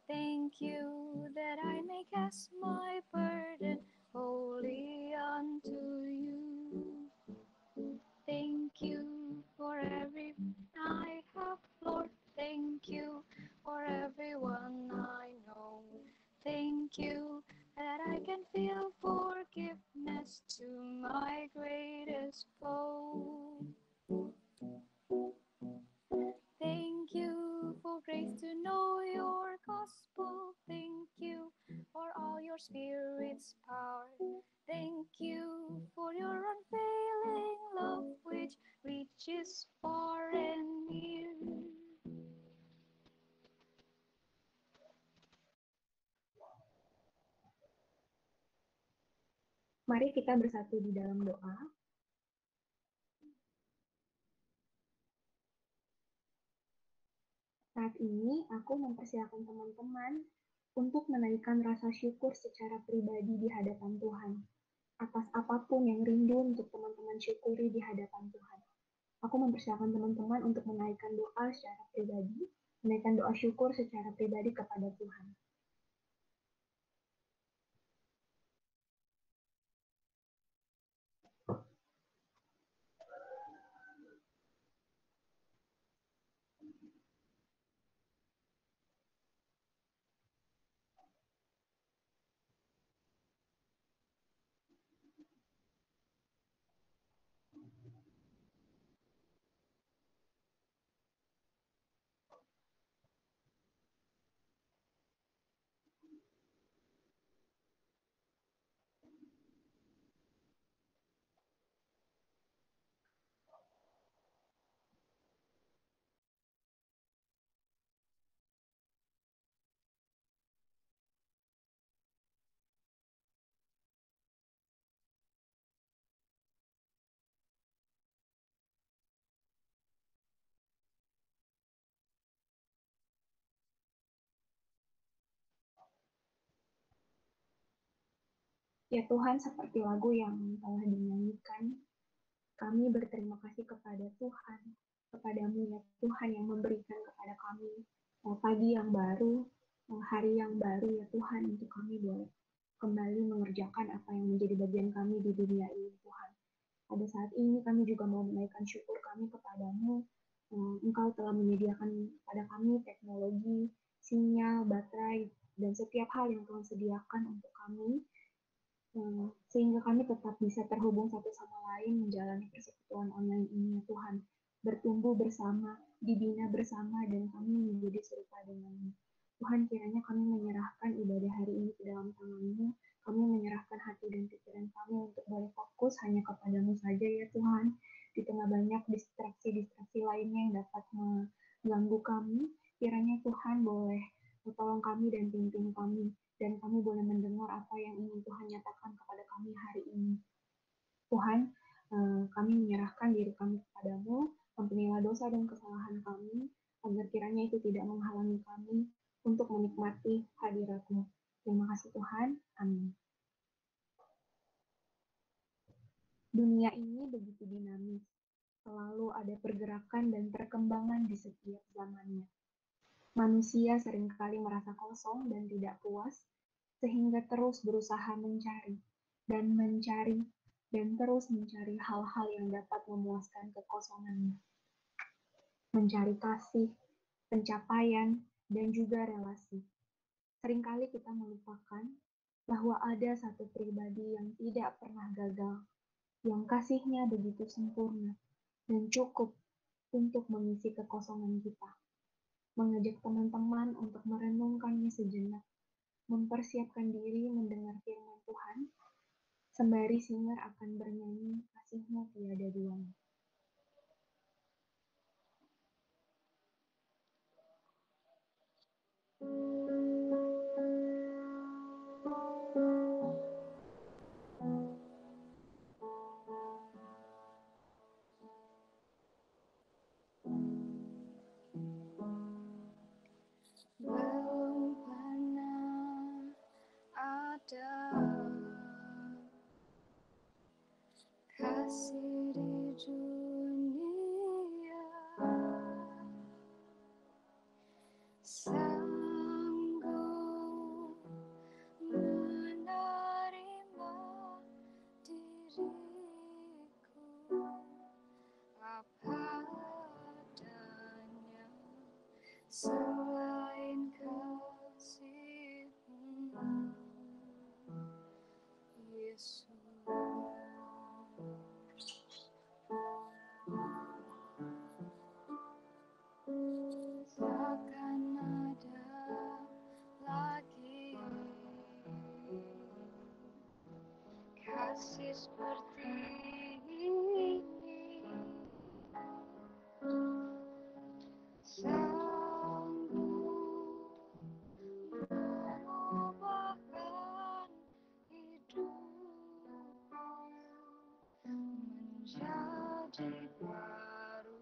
Thank you that I may cast my burden wholly unto you. Thank you for every I have, Lord. Thank you for everyone I know. Thank you that I can feel forgiveness to my greatest foe. Thank you for grace to know your gospel. Thank you for all your spirit's power. Thank you for your unfailing love, which reaches far and near. Mari kita bersatu di dalam doa. Saat ini aku mempersilakan teman-teman untuk menaikkan rasa syukur secara pribadi di hadapan Tuhan. Atas apapun yang rindu untuk teman-teman syukuri di hadapan Tuhan. Aku mempersilakan teman-teman untuk menaikkan doa secara pribadi, menaikkan doa syukur secara pribadi kepada Tuhan. Ya Tuhan, seperti lagu yang telah dinyanyikan, kami berterima kasih kepada Tuhan, kepadamu ya Tuhan yang memberikan kepada kami pagi yang baru, hari yang baru ya Tuhan, untuk kami boleh kembali mengerjakan apa yang menjadi bagian kami di dunia ini Tuhan. Pada saat ini kami juga mau menaikkan syukur kami kepadamu. Engkau telah menyediakan pada kami teknologi, sinyal, baterai, dan setiap hal yang Tuhan sediakan untuk kami, sehingga kami tetap bisa terhubung satu sama lain menjalani persekutuan online ini ya Tuhan, bertumbuh bersama, dibina bersama, dan kami menjadi serupa denganmu. Tuhan, kiranya kami menyerahkan ibadah hari ini ke dalam tangan-Mu, kami menyerahkan hati dan pikiran kami untuk boleh fokus hanya kepadamu saja ya Tuhan, di tengah banyak distraksi-distraksi lainnya yang dapat mengganggu kami, kiranya Tuhan boleh tolong kami dan pimpin kami, dan kami boleh mendengar apa yang ingin Tuhan nyatakan kepada kami hari ini. Tuhan, kami menyerahkan diri kami kepadamu, ampunilah dosa dan kesalahan kami, agar kiranya itu tidak menghalangi kami untuk menikmati hadirat-Mu. Terima kasih Tuhan, amin. Dunia ini begitu dinamis, selalu ada pergerakan dan perkembangan di setiap zamannya. Manusia seringkali merasa kosong dan tidak puas, sehingga terus berusaha mencari dan terus mencari hal-hal yang dapat memuaskan kekosongannya. Mencari kasih, pencapaian, dan juga relasi. Seringkali kita melupakan bahwa ada satu pribadi yang tidak pernah gagal, yang kasihnya begitu sempurna dan cukup untuk mengisi kekosongan kita. Mengajak teman-teman untuk merenungkannya sejenak, mempersiapkan diri mendengar firman Tuhan, sembari singer akan bernyanyi kasih-Mu tiada duanya. Belum pernah ada kasih di dunia sanggup selain kasih-Mu, Yesus. Takkan ada lagi kasih seperti ini, sanggup mengubahkan hidupku menjadi baru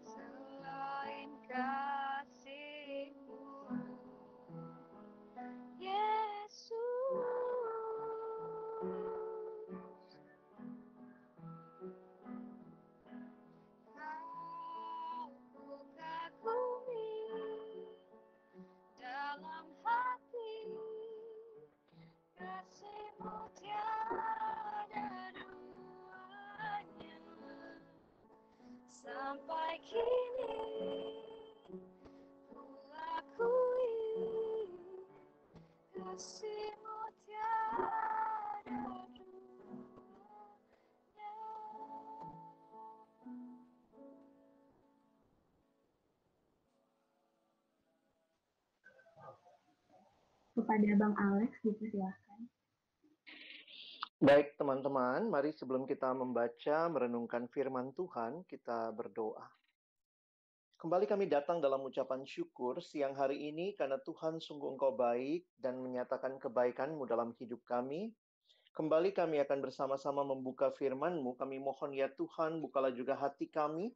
selain kasih-Mu, Yesus. Kau kagumi dalam hati, kasih-Mu tiada duanya. Sampai kini ku akui kasih-Mu tiada duanya. Kepada Bang Alex, dipersilahkan. Baik teman-teman, mari sebelum kita membaca, merenungkan firman Tuhan, kita berdoa. Kembali kami datang dalam ucapan syukur siang hari ini karena Tuhan sungguh Engkau baik dan menyatakan kebaikan-Mu dalam hidup kami. Kembali kami akan bersama-sama membuka firman-Mu. Kami mohon ya Tuhan, bukalah juga hati kami.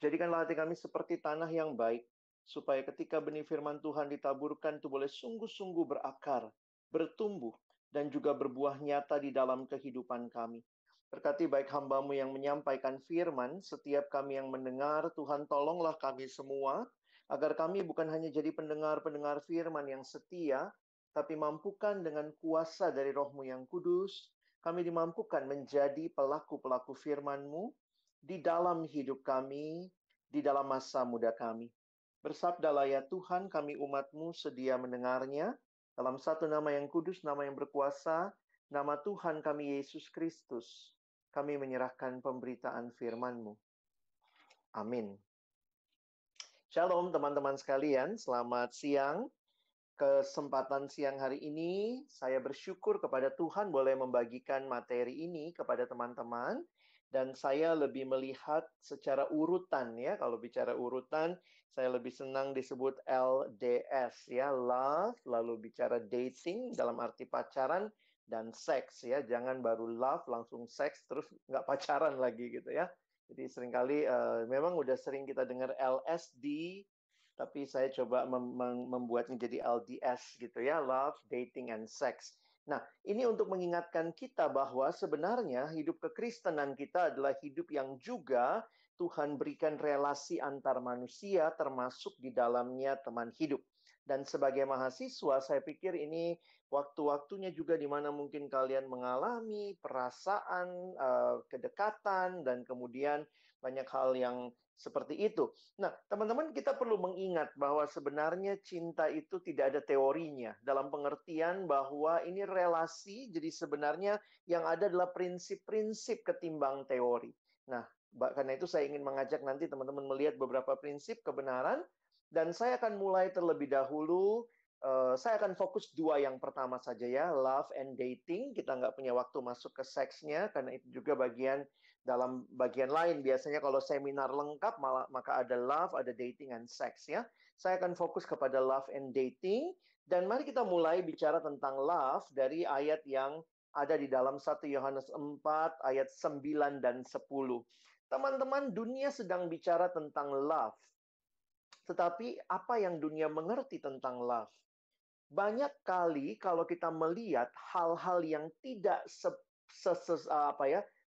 Jadikanlah hati kami seperti tanah yang baik, supaya ketika benih firman Tuhan ditaburkan, itu boleh sungguh-sungguh berakar, bertumbuh, dan juga berbuah nyata di dalam kehidupan kami. Berkati baik hamba-Mu yang menyampaikan firman, setiap kami yang mendengar, Tuhan tolonglah kami semua, agar kami bukan hanya jadi pendengar-pendengar firman yang setia, tapi mampukan dengan kuasa dari Roh-Mu yang kudus, kami dimampukan menjadi pelaku-pelaku firman-Mu, di dalam hidup kami, di dalam masa muda kami. Bersabdalah ya Tuhan, kami umat-Mu sedia mendengarnya, dalam satu nama yang kudus, nama yang berkuasa, nama Tuhan kami Yesus Kristus. Kami menyerahkan pemberitaan firman-Mu. Amin. Shalom teman-teman sekalian, selamat siang. Kesempatan siang hari ini, saya bersyukur kepada Tuhan boleh membagikan materi ini kepada teman-teman. Dan saya lebih melihat secara urutan ya. Kalau bicara urutan, saya lebih senang disebut LDS ya. Love, lalu bicara dating dalam arti pacaran, dan seks ya. Jangan baru love, langsung seks, terus nggak pacaran lagi gitu ya. Jadi seringkali memang udah sering kita dengar LSD, tapi saya coba membuatnya jadi LDS gitu ya. Love, dating, and sex. Nah, ini untuk mengingatkan kita bahwa sebenarnya hidup kekristenan kita adalah hidup yang juga Tuhan berikan relasi antar manusia, termasuk di dalamnya teman hidup. Dan sebagai mahasiswa, saya pikir ini waktu-waktunya juga di mana mungkin kalian mengalami perasaan, kedekatan, dan kemudian banyak hal yang seperti itu. Nah, teman-teman, kita perlu mengingat bahwa sebenarnya cinta itu tidak ada teorinya. Dalam pengertian bahwa ini relasi, jadi sebenarnya yang ada adalah prinsip-prinsip ketimbang teori. Nah, karena itu saya ingin mengajak nanti teman-teman melihat beberapa prinsip kebenaran. Dan saya akan mulai terlebih dahulu. Saya akan fokus dua yang pertama saja ya, love and dating. Kita nggak punya waktu masuk ke seksnya, karena itu juga dalam bagian lain. Biasanya kalau seminar lengkap, maka ada love, ada dating, and sex ya. Saya akan fokus kepada love and dating. Dan mari kita mulai bicara tentang love dari ayat yang ada di dalam 1 Yohanes 4 ayat 9 dan 10. Teman-teman, dunia sedang bicara tentang love. Tetapi apa yang dunia mengerti tentang love? Banyak kali kalau kita melihat hal-hal yang tidak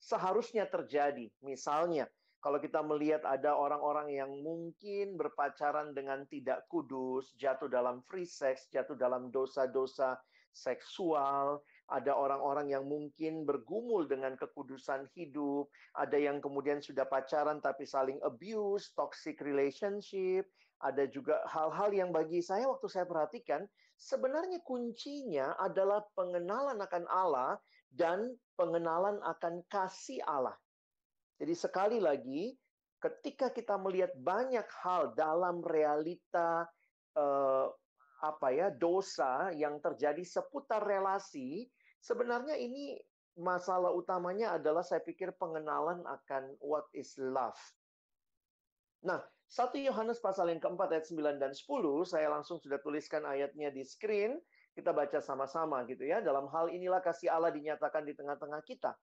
seharusnya terjadi. Misalnya, kalau kita melihat ada orang-orang yang mungkin berpacaran dengan tidak kudus, jatuh dalam free sex, jatuh dalam dosa-dosa seksual, Ada orang-orang yang mungkin bergumul dengan kekudusan hidup. Ada yang kemudian sudah pacaran tapi saling abuse, toxic relationship. Ada juga hal-hal yang bagi saya waktu saya perhatikan, sebenarnya kuncinya adalah pengenalan akan Allah dan pengenalan akan kasih Allah. Jadi sekali lagi, ketika kita melihat banyak hal dalam realita dosa yang terjadi seputar relasi, sebenarnya ini masalah utamanya adalah saya pikir pengenalan akan what is love. Nah, 1 Yohanes pasal yang keempat ayat 9 dan 10, saya langsung sudah tuliskan ayatnya di screen, kita baca sama-sama gitu ya. Dalam hal inilah kasih Allah dinyatakan di tengah-tengah kita,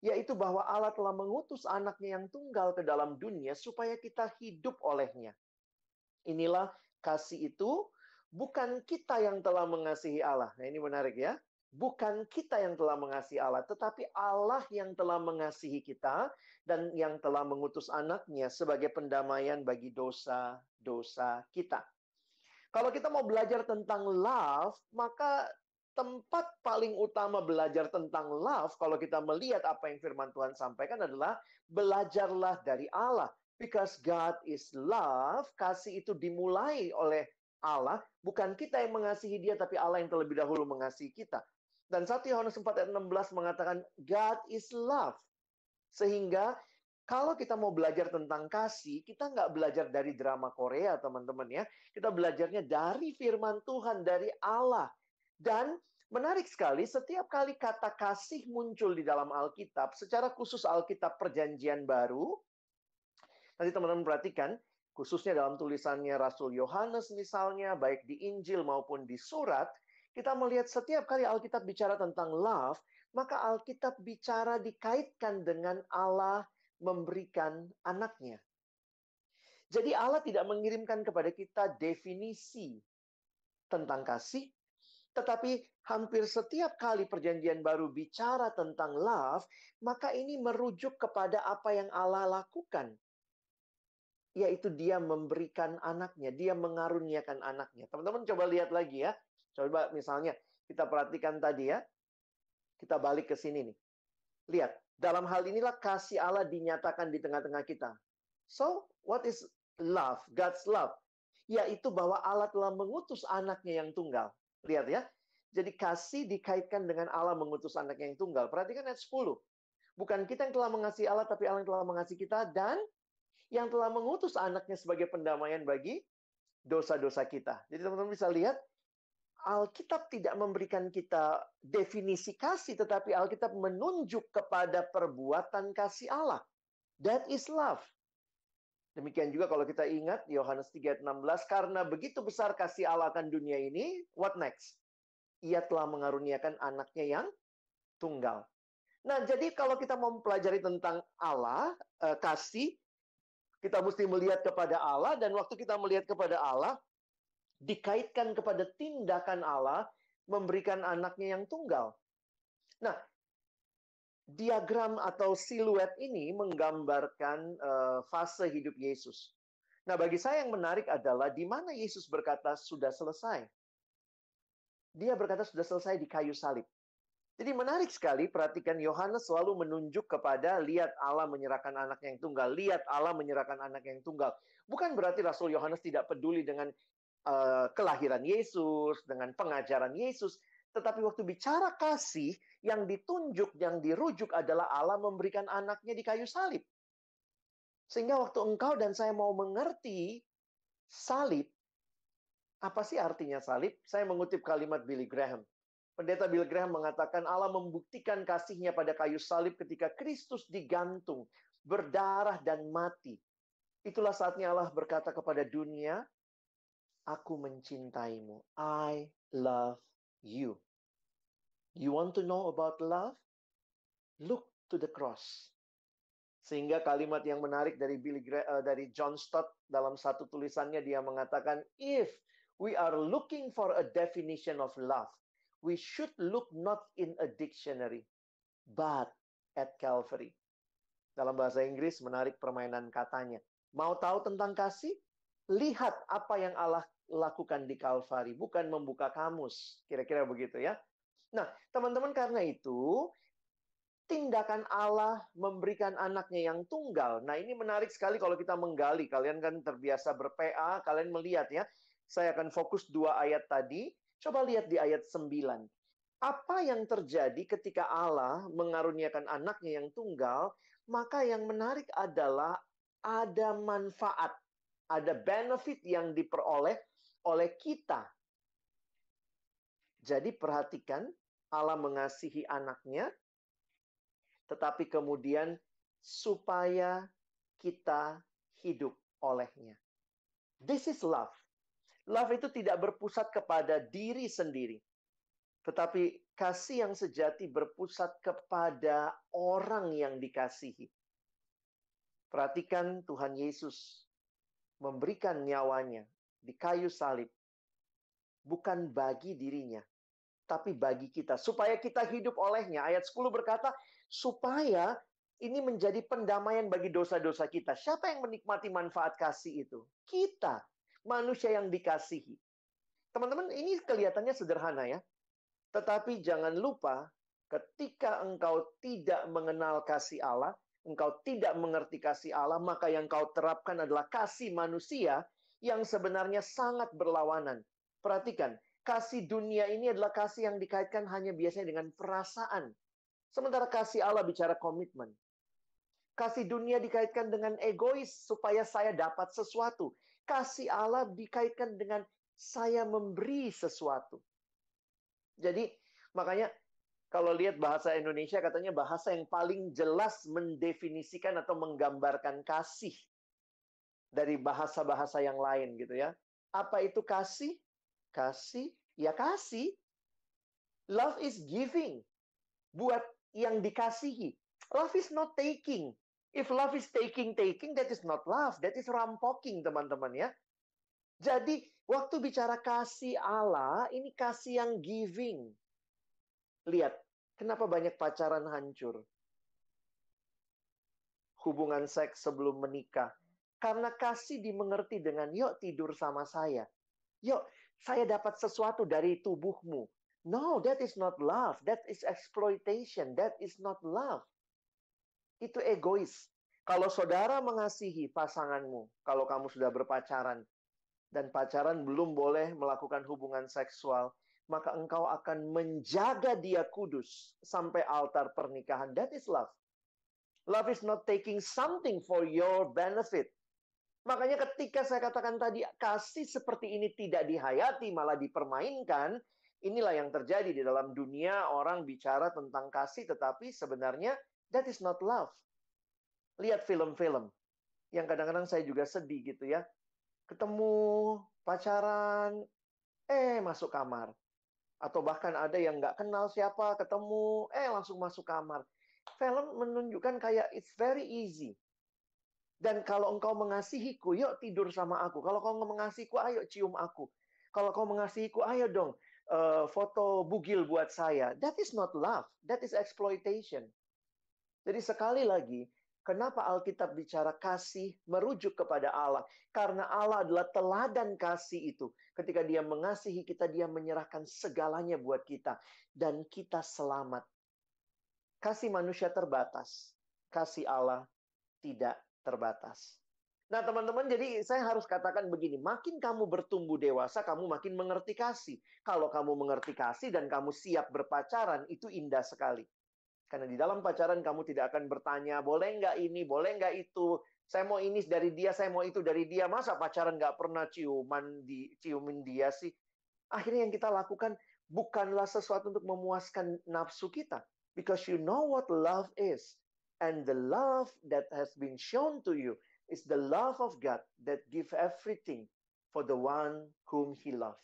yaitu bahwa Allah telah mengutus anaknya yang tunggal ke dalam dunia supaya kita hidup olehnya. Inilah kasih itu, bukan kita yang telah mengasihi Allah. Nah, ini menarik ya. Bukan kita yang telah mengasihi Allah, tetapi Allah yang telah mengasihi kita dan yang telah mengutus anaknya sebagai pendamaian bagi dosa-dosa kita. Kalau kita mau belajar tentang love, maka tempat paling utama belajar tentang love, kalau kita melihat apa yang firman Tuhan sampaikan adalah belajarlah dari Allah. Because God is love, kasih itu dimulai oleh Allah, bukan kita yang mengasihi dia, tapi Allah yang terlebih dahulu mengasihi kita. Dan 1 Yohanes 4 ayat 16 mengatakan, God is love. Sehingga kalau kita mau belajar tentang kasih, kita nggak belajar dari drama Korea, teman-teman ya. Kita belajarnya dari firman Tuhan, dari Allah. Dan menarik sekali, setiap kali kata kasih muncul di dalam Alkitab, secara khusus Alkitab Perjanjian Baru, nanti teman-teman perhatikan, khususnya dalam tulisannya Rasul Yohanes misalnya, baik di Injil maupun di surat, kita melihat setiap kali Alkitab bicara tentang love, maka Alkitab bicara dikaitkan dengan Allah memberikan anaknya. Jadi Allah tidak mengirimkan kepada kita definisi tentang kasih, tetapi hampir setiap kali Perjanjian Baru bicara tentang love, maka ini merujuk kepada apa yang Allah lakukan. Yaitu dia memberikan anaknya, dia mengaruniakan anaknya. Teman-teman coba lihat lagi ya. Coba misalnya kita perhatikan tadi ya. Kita balik ke sini nih. Lihat, dalam hal inilah kasih Allah dinyatakan di tengah-tengah kita. So, what is love? God's love. Yaitu bahwa Allah telah mengutus anaknya yang tunggal. Lihat ya. Jadi kasih dikaitkan dengan Allah mengutus anaknya yang tunggal. Perhatikan ayat 10. Bukan kita yang telah mengasihi Allah, tapi Allah yang telah mengasihi kita dan yang telah mengutus anaknya sebagai pendamaian bagi dosa-dosa kita. Jadi teman-teman bisa lihat, Alkitab tidak memberikan kita definisi kasih, tetapi Alkitab menunjuk kepada perbuatan kasih Allah. That is love. Demikian juga kalau kita ingat, Yohanes 3:16, karena begitu besar kasih Allah akan dunia ini, what next? Ia telah mengaruniakan anaknya yang tunggal. Nah, jadi kalau kita mau mempelajari tentang Allah, kasih, kita mesti melihat kepada Allah, dan waktu kita melihat kepada Allah, dikaitkan kepada tindakan Allah memberikan anaknya yang tunggal. Nah, diagram atau siluet ini menggambarkan fase hidup Yesus. Nah, bagi saya yang menarik adalah di mana Yesus berkata sudah selesai. Dia berkata sudah selesai di kayu salib. Jadi menarik sekali, perhatikan Yohanes selalu menunjuk kepada lihat Allah menyerahkan anaknya yang tunggal. Lihat Allah menyerahkan anaknya yang tunggal. Bukan berarti Rasul Yohanes tidak peduli dengan kelahiran Yesus, dengan pengajaran Yesus. Tetapi waktu bicara kasih, yang ditunjuk, yang dirujuk adalah Allah memberikan anaknya di kayu salib. Sehingga waktu engkau dan saya mau mengerti salib, apa sih artinya salib? Saya mengutip kalimat Billy Graham. Pendeta Bill Graham mengatakan Allah membuktikan kasihnya pada kayu salib ketika Kristus digantung, berdarah dan mati. Itulah saatnya Allah berkata kepada dunia, aku mencintaimu. I love you. You want to know about love? Look to the cross. Sehingga kalimat yang menarik dari dari John Stott dalam satu tulisannya dia mengatakan, if we are looking for a definition of love, we should look not in a dictionary, but at Calvary. Dalam bahasa Inggris menarik permainan katanya. Mau tahu tentang kasih? Lihat apa yang Allah lakukan di Calvary, bukan membuka kamus. Kira-kira begitu ya. Nah, teman-teman, karena itu tindakan Allah memberikan anaknya yang tunggal. Nah, ini menarik sekali kalau kita menggali. Kalian kan terbiasa ber-PA, kalian melihat ya. Saya akan fokus 2 ayat tadi. Coba lihat di ayat 9. Apa yang terjadi ketika Allah mengaruniakan anaknya yang tunggal? Maka yang menarik adalah ada manfaat, ada benefit yang diperoleh oleh kita. Jadi perhatikan, Allah mengasihi anaknya, tetapi kemudian supaya kita hidup olehnya. This is love. Love itu tidak berpusat kepada diri sendiri, tetapi kasih yang sejati berpusat kepada orang yang dikasihi. Perhatikan, Tuhan Yesus memberikan nyawanya di kayu salib, bukan bagi dirinya, tapi bagi kita, supaya kita hidup olehnya. Ayat 10 berkata, supaya ini menjadi pendamaian bagi dosa-dosa kita. Siapa yang menikmati manfaat kasih itu? Kita, manusia yang dikasihi. Teman-teman, ini kelihatannya sederhana ya. Tetapi jangan lupa, ketika engkau tidak mengenal kasih Allah, engkau tidak mengerti kasih Allah, maka yang kau terapkan adalah kasih manusia yang sebenarnya sangat berlawanan. Perhatikan, kasih dunia ini adalah kasih yang dikaitkan hanya biasanya dengan perasaan. Sementara kasih Allah bicara komitmen. Kasih dunia dikaitkan dengan egois supaya saya dapat sesuatu. Kasih Allah dikaitkan dengan saya memberi sesuatu. Jadi, makanya kalau lihat bahasa Indonesia, katanya bahasa yang paling jelas mendefinisikan atau menggambarkan kasih dari bahasa-bahasa yang lain gitu ya. Apa itu kasih? Kasih, ya kasih. Love is giving. Buat yang dikasihi. Love is not taking. If love is taking, that is not love. That is rampoking, teman-teman ya. Jadi, waktu bicara kasih Allah, ini kasih yang giving. Lihat, kenapa banyak pacaran hancur? Hubungan seks sebelum menikah. Karena kasih dimengerti dengan, yuk tidur sama saya. Yuk, saya dapat sesuatu dari tubuhmu. No, that is not love. That is exploitation. That is not love. Itu egois. Kalau saudara mengasihi pasanganmu, kalau kamu sudah berpacaran, dan pacaran belum boleh melakukan hubungan seksual, maka engkau akan menjaga dia kudus sampai altar pernikahan. That is love. Love is not taking something for your benefit. Makanya ketika saya katakan tadi, kasih seperti ini tidak dihayati, malah dipermainkan, inilah yang terjadi di dalam dunia. Orang bicara tentang kasih, tetapi sebenarnya that is not love. Lihat film-film yang kadang-kadang saya juga sedih gitu ya. Ketemu, pacaran, masuk kamar. Atau bahkan ada yang nggak kenal siapa, ketemu, langsung masuk kamar. Film menunjukkan kayak it's very easy. Dan kalau engkau mengasihiku, yuk tidur sama aku. Kalau kau mengasihiku, ayo cium aku. Kalau kau mengasihiku, ayo dong foto bugil buat saya. That is not love. That is exploitation. Jadi sekali lagi, kenapa Alkitab bicara kasih merujuk kepada Allah? Karena Allah adalah teladan kasih itu. Ketika dia mengasihi kita, dia menyerahkan segalanya buat kita. Dan kita selamat. Kasih manusia terbatas. Kasih Allah tidak terbatas. Nah teman-teman, jadi saya harus katakan begini. Makin kamu bertumbuh dewasa, kamu makin mengerti kasih. Kalau kamu mengerti kasih dan kamu siap berpacaran, itu indah sekali. Karena di dalam pacaran kamu tidak akan bertanya, boleh nggak ini, boleh nggak itu. Saya mau ini dari dia, saya mau itu dari dia. Masa pacaran nggak pernah ciumin dia sih? Akhirnya yang kita lakukan bukanlah sesuatu untuk memuaskan nafsu kita. Because you know what love is. And the love that has been shown to you is the love of God that give everything for the one whom He loved.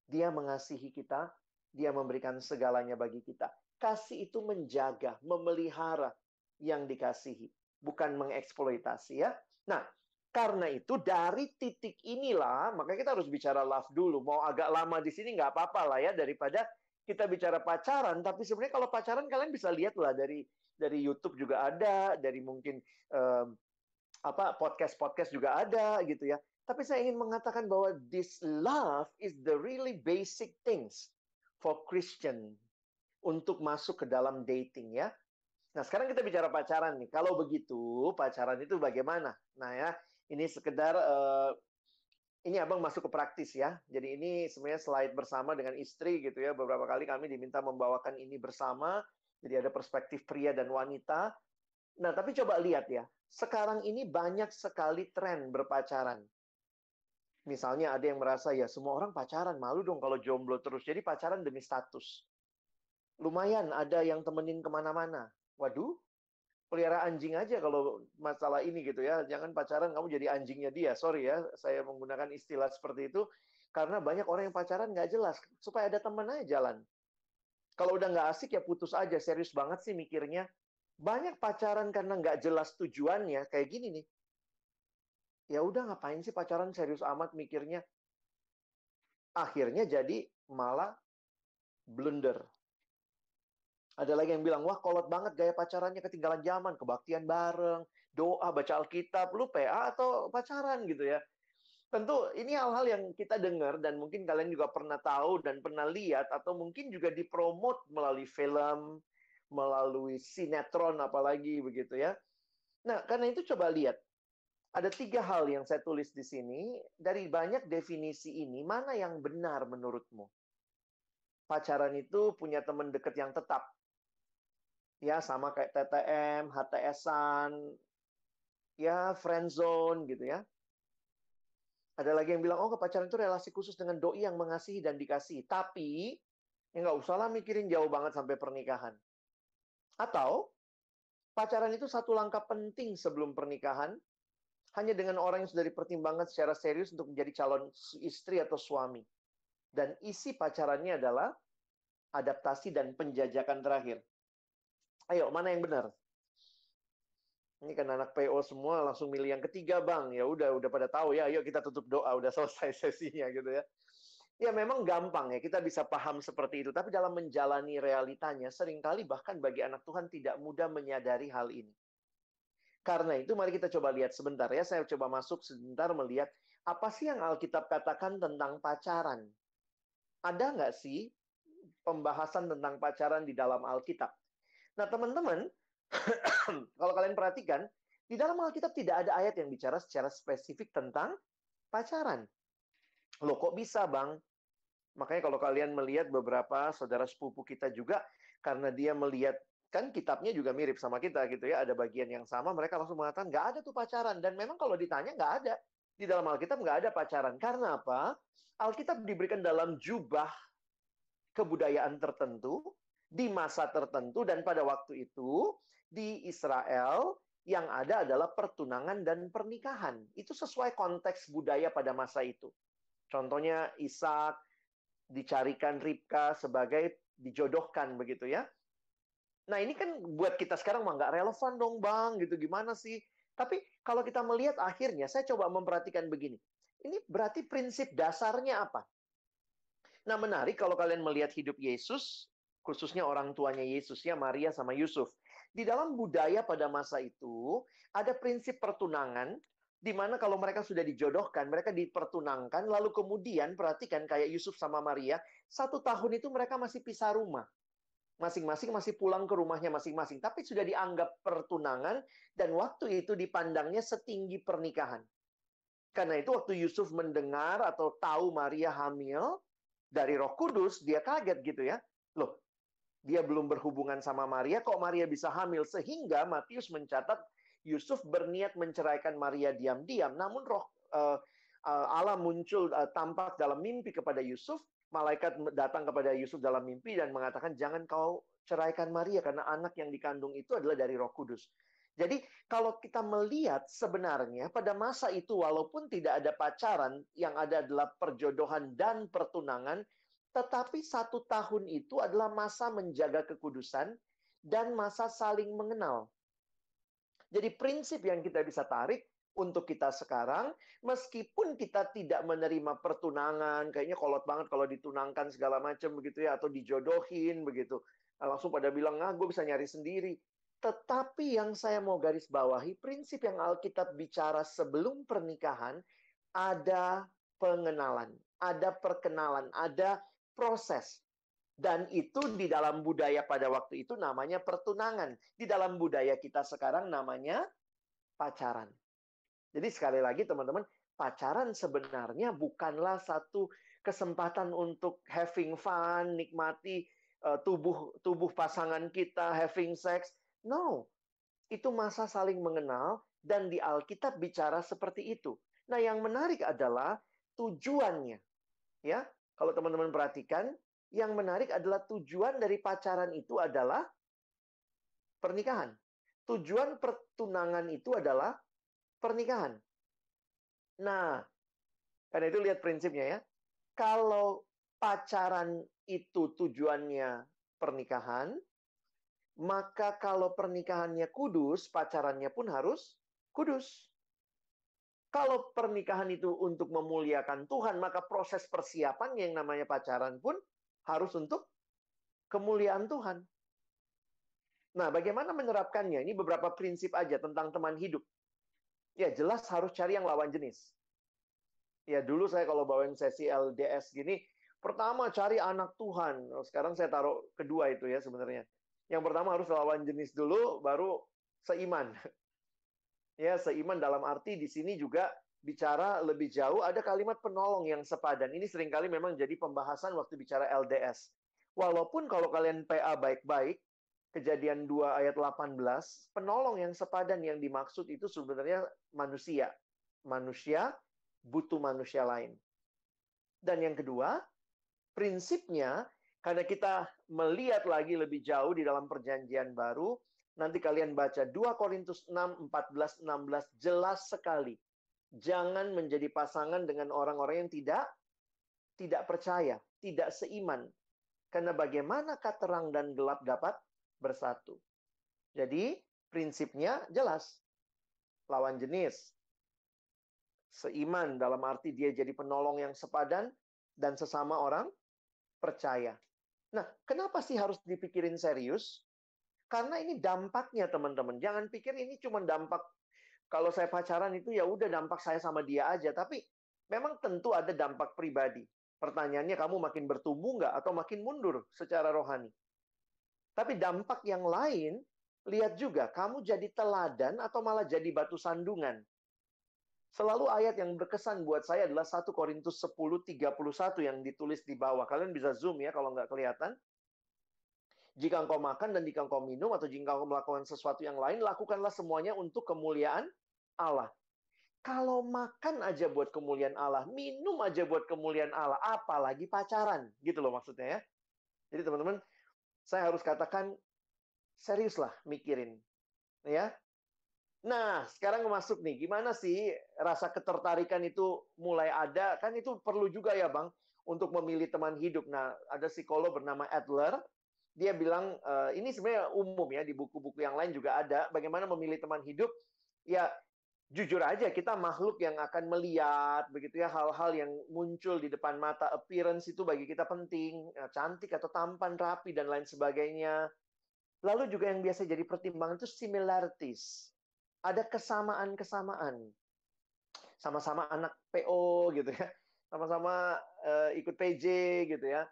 Dia mengasihi kita, dia memberikan segalanya bagi kita. Kasih itu menjaga, memelihara yang dikasihi, bukan mengeksploitasi ya. Nah, karena itu dari titik inilah, maka kita harus bicara love dulu. Mau agak lama di sini nggak apa-apa lah ya, daripada kita bicara pacaran. Tapi sebenarnya kalau pacaran kalian bisa lihat lah dari YouTube juga ada, dari mungkin podcast juga ada gitu ya. Tapi saya ingin mengatakan bahwa this love is the really basic things for Christian untuk masuk ke dalam dating ya. Nah, sekarang kita bicara pacaran nih. Kalau begitu, pacaran itu bagaimana? Nah ya, ini sekedar ini abang masuk ke praktis ya. Jadi ini sebenarnya slide bersama dengan istri gitu ya. Beberapa kali kami diminta membawakan ini bersama. Jadi ada perspektif pria dan wanita. Nah, tapi coba lihat ya. Sekarang ini banyak sekali tren berpacaran. Misalnya ada yang merasa ya semua orang pacaran, malu dong kalau jomblo terus. Jadi pacaran demi status. Lumayan ada yang temenin kemana-mana. Waduh, pelihara anjing aja kalau masalah ini gitu ya. Jangan pacaran kamu jadi anjingnya dia. Sorry ya, saya menggunakan istilah seperti itu. Karena banyak orang yang pacaran nggak jelas. Supaya ada teman aja jalan. Kalau udah nggak asik ya putus aja. Serius banget sih mikirnya. Banyak pacaran karena nggak jelas tujuannya. Kayak gini nih. Ya udah ngapain sih pacaran serius amat mikirnya. Akhirnya jadi malah blunder. Ada lagi yang bilang, wah kolot banget gaya pacarannya, ketinggalan zaman, kebaktian bareng, doa, baca Alkitab, lu PA atau pacaran gitu ya. Tentu ini hal-hal yang kita dengar dan mungkin kalian juga pernah tahu dan pernah lihat atau mungkin juga dipromot melalui film, melalui sinetron apalagi begitu ya. Nah, karena itu coba lihat. Ada 3 hal yang saya tulis di sini. Dari banyak definisi ini, mana yang benar menurutmu? Pacaran itu punya teman dekat yang tetap. Ya, sama kayak TTM, HTS-an, ya, friendzone gitu ya. Ada lagi yang bilang, oh pacaran itu relasi khusus dengan doi yang mengasihi dan dikasihi. Tapi, ya nggak usah lah mikirin jauh banget sampai pernikahan. Atau, pacaran itu satu langkah penting sebelum pernikahan, hanya dengan orang yang sudah dipertimbangkan secara serius untuk menjadi calon istri atau suami. Dan isi pacarannya adalah adaptasi dan penjajakan terakhir. Ayo, mana yang benar? Ini kan anak PO semua langsung milih yang ketiga, Bang. Ya udah pada tahu ya. Ayo kita tutup doa, udah selesai sesinya gitu ya. Ya memang gampang ya, kita bisa paham seperti itu. Tapi dalam menjalani realitanya, seringkali bahkan bagi anak Tuhan tidak mudah menyadari hal ini. Karena itu mari kita coba lihat sebentar ya. Saya coba masuk sebentar melihat apa sih yang Alkitab katakan tentang pacaran. Ada nggak sih pembahasan tentang pacaran di dalam Alkitab? Nah teman-teman, kalau kalian perhatikan, di dalam Alkitab tidak ada ayat yang bicara secara spesifik tentang pacaran. Loh kok bisa Bang? Makanya kalau kalian melihat beberapa saudara sepupu kita juga, karena dia melihat, kan kitabnya juga mirip sama kita gitu ya, ada bagian yang sama, mereka langsung mengatakan, nggak ada tuh pacaran. Dan memang kalau ditanya, nggak ada. Di dalam Alkitab nggak ada pacaran. Karena apa? Alkitab diberikan dalam jubah kebudayaan tertentu, di masa tertentu, dan pada waktu itu, di Israel, yang ada adalah pertunangan dan pernikahan. Itu sesuai konteks budaya pada masa itu. Contohnya Ishak dicarikan Ribka sebagai dijodohkan begitu ya. Nah ini kan buat kita sekarang mah nggak relevan dong Bang, gitu gimana sih? Tapi kalau kita melihat akhirnya, saya coba memperhatikan begini. Ini berarti prinsip dasarnya apa? Nah menarik kalau kalian melihat hidup Yesus, khususnya orang tuanya Yesus ya, Maria sama Yusuf. Di dalam budaya pada masa itu, ada prinsip pertunangan, di mana kalau mereka sudah dijodohkan, mereka dipertunangkan, lalu kemudian, perhatikan kayak Yusuf sama Maria, 1 tahun itu mereka masih pisah rumah. Masing-masing masih pulang ke rumahnya masing-masing. Tapi sudah dianggap pertunangan, dan waktu itu dipandangnya setinggi pernikahan. Karena itu waktu Yusuf mendengar atau tahu Maria hamil, dari Roh Kudus, dia kaget gitu ya. Loh, dia belum berhubungan sama Maria, kok Maria bisa hamil? Sehingga Matius mencatat Yusuf berniat menceraikan Maria diam-diam. Namun Allah muncul tampak dalam mimpi kepada Yusuf. Malaikat datang kepada Yusuf dalam mimpi dan mengatakan, jangan kau ceraikan Maria karena anak yang dikandung itu adalah dari Roh Kudus. Jadi kalau kita melihat sebenarnya pada masa itu walaupun tidak ada pacaran, yang ada adalah perjodohan dan pertunangan, tetapi 1 tahun itu adalah masa menjaga kekudusan dan masa saling mengenal. Jadi prinsip yang kita bisa tarik untuk kita sekarang, meskipun kita tidak menerima pertunangan, kayaknya kolot banget kalau ditunangkan segala macam begitu ya, atau dijodohin begitu. Langsung pada bilang, gue bisa nyari sendiri. Tetapi yang saya mau garis bawahi, prinsip yang Alkitab bicara sebelum pernikahan, ada pengenalan, ada perkenalan, ada proses. Dan itu di dalam budaya pada waktu itu namanya pertunangan. Di dalam budaya kita sekarang namanya pacaran. Jadi sekali lagi teman-teman, pacaran sebenarnya bukanlah satu kesempatan untuk having fun, nikmati tubuh pasangan kita, having sex. No, itu masa saling mengenal dan di Alkitab bicara seperti itu. Nah, yang menarik adalah tujuannya. Ya, kalau teman-teman perhatikan, yang menarik adalah tujuan dari pacaran itu adalah pernikahan. Tujuan pertunangan itu adalah pernikahan. Nah, karena itu lihat prinsipnya ya. Kalau pacaran itu tujuannya pernikahan, maka kalau pernikahannya kudus, pacarannya pun harus kudus. Kalau pernikahan itu untuk memuliakan Tuhan, maka proses persiapan yang namanya pacaran pun harus untuk kemuliaan Tuhan. Nah, bagaimana menerapkannya? Ini beberapa prinsip aja tentang teman hidup. Ya, jelas harus cari yang lawan jenis. Ya, dulu saya kalau bawain sesi LDS gini, pertama cari anak Tuhan. Sekarang saya taruh kedua itu ya sebenarnya. Yang pertama harus lawan jenis dulu, baru seiman. Ya, seiman dalam arti di sini juga bicara lebih jauh, ada kalimat penolong yang sepadan. Ini seringkali memang jadi pembahasan waktu bicara LDS. Walaupun kalau kalian PA baik-baik, Kejadian 2 ayat 18, penolong yang sepadan yang dimaksud itu sebenarnya manusia. Manusia butuh manusia lain. Dan yang kedua, prinsipnya, karena kita melihat lagi lebih jauh di dalam perjanjian baru, nanti kalian baca 2 Korintus 6, 14, 16, jelas sekali. Jangan menjadi pasangan dengan orang-orang yang tidak percaya, tidak seiman. Karena bagaimanakah terang dan gelap dapat bersatu. Jadi, prinsipnya jelas. Lawan jenis. Seiman dalam arti dia jadi penolong yang sepadan dan sesama orang percaya. Nah, kenapa sih harus dipikirin serius? Karena ini dampaknya, teman-teman. Jangan pikir ini cuma dampak kalau saya pacaran itu ya udah dampak saya sama dia aja, tapi memang tentu ada dampak pribadi. Pertanyaannya, kamu makin bertumbuh nggak atau makin mundur secara rohani? Tapi dampak yang lain, lihat juga, kamu jadi teladan atau malah jadi batu sandungan. Selalu ayat yang berkesan buat saya adalah 1 Korintus 10:31 yang ditulis di bawah. Kalian bisa zoom ya kalau nggak kelihatan. Jika engkau makan dan jika engkau minum atau jika engkau melakukan sesuatu yang lain, lakukanlah semuanya untuk kemuliaan Allah. Kalau makan aja buat kemuliaan Allah, minum aja buat kemuliaan Allah, apalagi pacaran. Gitu loh maksudnya ya. Jadi teman-teman, saya harus katakan, seriuslah mikirin. Ya. Nah, sekarang masuk nih, gimana sih rasa ketertarikan itu mulai ada? Kan itu perlu juga ya Bang, untuk memilih teman hidup. Nah, ada psikolog bernama Adler, dia bilang, ini sebenarnya umum ya, di buku-buku yang lain juga ada, bagaimana memilih teman hidup. Ya, jujur aja, kita makhluk yang akan melihat, begitu ya, hal-hal yang muncul di depan mata, appearance itu bagi kita penting, cantik atau tampan, rapi, dan lain sebagainya. Lalu juga yang biasa jadi pertimbangan itu similarities. Ada kesamaan-kesamaan. Sama-sama anak PO gitu ya. Sama-sama ikut PJ gitu ya.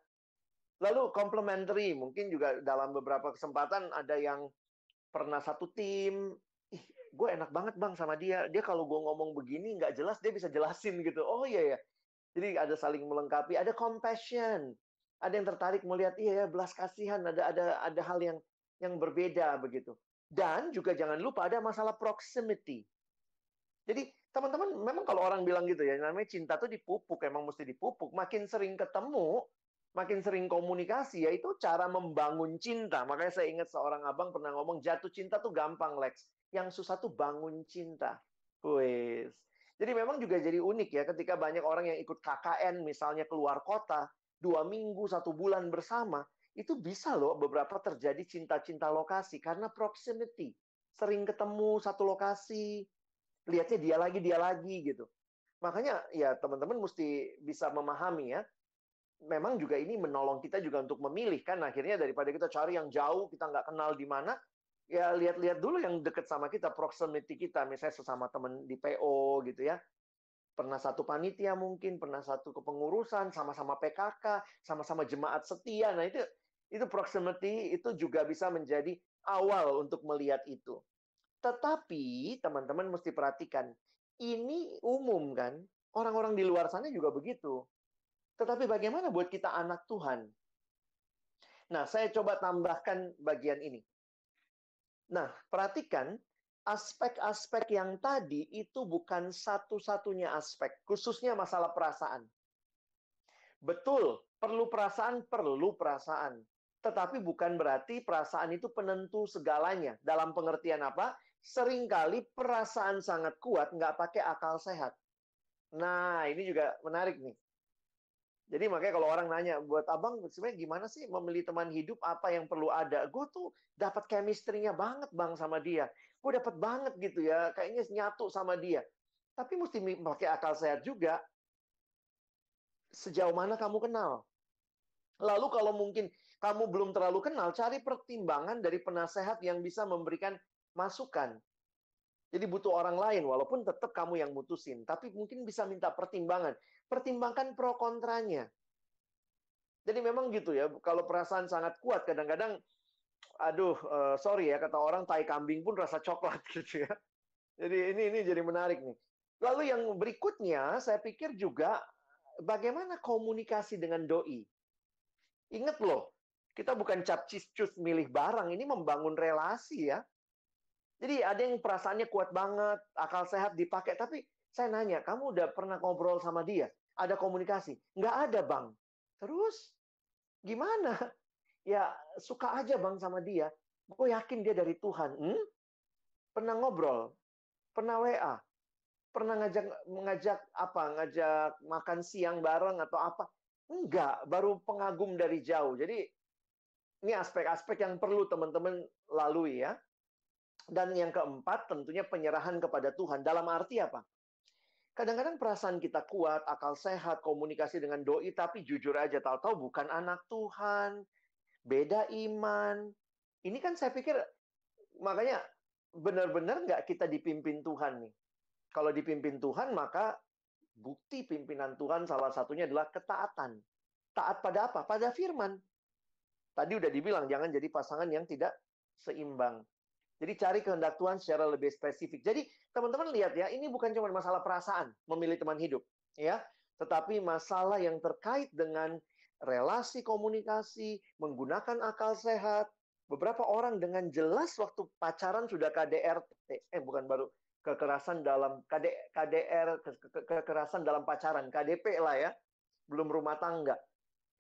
Lalu complementary, mungkin juga dalam beberapa kesempatan ada yang pernah satu tim. Ih, gue enak banget Bang sama dia. Dia kalau gue ngomong begini nggak jelas, dia bisa jelasin gitu. Oh iya ya. Jadi ada saling melengkapi, ada compassion. Ada yang tertarik melihat, iya ya, belas kasihan, ada hal yang berbeda begitu. Dan juga jangan lupa ada masalah proximity. Jadi teman-teman memang kalau orang bilang gitu ya, namanya cinta tuh dipupuk, emang mesti dipupuk. Makin sering ketemu, makin sering komunikasi, ya itu cara membangun cinta. Makanya saya ingat seorang abang pernah ngomong, jatuh cinta tuh gampang, Lex. Yang susah tuh bangun cinta. Wes. Jadi memang juga jadi unik ya, ketika banyak orang yang ikut KKN, misalnya keluar kota, 2 minggu, 1 bulan bersama, itu bisa loh beberapa terjadi cinta-cinta lokasi karena proximity. Sering ketemu satu lokasi, lihatnya dia lagi gitu. Makanya ya teman-teman mesti bisa memahami ya. Memang juga ini menolong kita juga untuk memilih kan. Akhirnya daripada kita cari yang jauh, kita nggak kenal di mana, ya lihat-lihat dulu yang deket sama kita, proximity kita. Misalnya sesama teman di PO gitu ya. Pernah satu panitia mungkin, pernah satu kepengurusan, sama-sama PKK, sama-sama jemaat setia. Nah, itu proximity itu juga bisa menjadi awal untuk melihat itu. Tetapi teman-teman mesti perhatikan, ini umum kan? Orang-orang di luar sana juga begitu. Tetapi bagaimana buat kita anak Tuhan? Nah, saya coba tambahkan bagian ini. Nah, perhatikan, aspek-aspek yang tadi itu bukan satu-satunya aspek, khususnya masalah perasaan. Betul, perlu perasaan. Tetapi bukan berarti perasaan itu penentu segalanya. Dalam pengertian apa? Seringkali perasaan sangat kuat nggak pakai akal sehat. Nah, ini juga menarik nih. Jadi makanya kalau orang nanya, buat abang sebenarnya gimana sih memilih teman hidup, apa yang perlu ada? Gue tuh dapat chemistry-nya banget bang sama dia. Gue dapat banget gitu ya, kayaknya nyatu sama dia. Tapi mesti pakai akal sehat juga. Sejauh mana kamu kenal? Lalu kalau mungkin kamu belum terlalu kenal, cari pertimbangan dari penasehat yang bisa memberikan masukan. Jadi butuh orang lain, walaupun tetap kamu yang mutusin. Tapi mungkin bisa minta pertimbangan. Pertimbangkan pro kontranya. Jadi memang gitu ya, kalau perasaan sangat kuat, kadang-kadang, aduh, sorry ya, kata orang, tai kambing pun rasa coklat gitu ya. Jadi ini jadi menarik nih. Lalu yang berikutnya, saya pikir juga, bagaimana komunikasi dengan doi? Ingat loh, kita bukan capcis-cus milih barang, ini membangun relasi ya. Jadi ada yang perasaannya kuat banget, akal sehat dipakai, tapi saya nanya, kamu udah pernah ngobrol sama dia? Ada komunikasi? Nggak ada, Bang. Terus, gimana? Ya, suka aja, Bang, sama dia. Gue yakin dia dari Tuhan. Pernah ngobrol? Pernah WA? Pernah ngajak makan siang bareng atau apa? Enggak, baru pengagum dari jauh. Jadi, ini aspek-aspek yang perlu teman-teman lalui ya. Dan yang keempat, tentunya penyerahan kepada Tuhan. Dalam arti apa? Kadang-kadang perasaan kita kuat, akal sehat, komunikasi dengan doi, tapi jujur aja, tahu-tahu bukan anak Tuhan, beda iman. Ini kan saya pikir, makanya benar-benar nggak kita dipimpin Tuhan nih. Kalau dipimpin Tuhan, maka bukti pimpinan Tuhan salah satunya adalah ketaatan. Taat pada apa? Pada firman. Tadi udah dibilang, jangan jadi pasangan yang tidak seimbang. Jadi cari kehendak Tuhan secara lebih spesifik. Jadi teman-teman lihat ya, ini bukan cuma masalah perasaan memilih teman hidup, ya, tetapi masalah yang terkait dengan relasi komunikasi, menggunakan akal sehat. Beberapa orang dengan jelas waktu pacaran sudah KDRT, bukan baru kekerasan dalam KDR, kekerasan dalam pacaran, KDP lah ya, belum rumah tangga.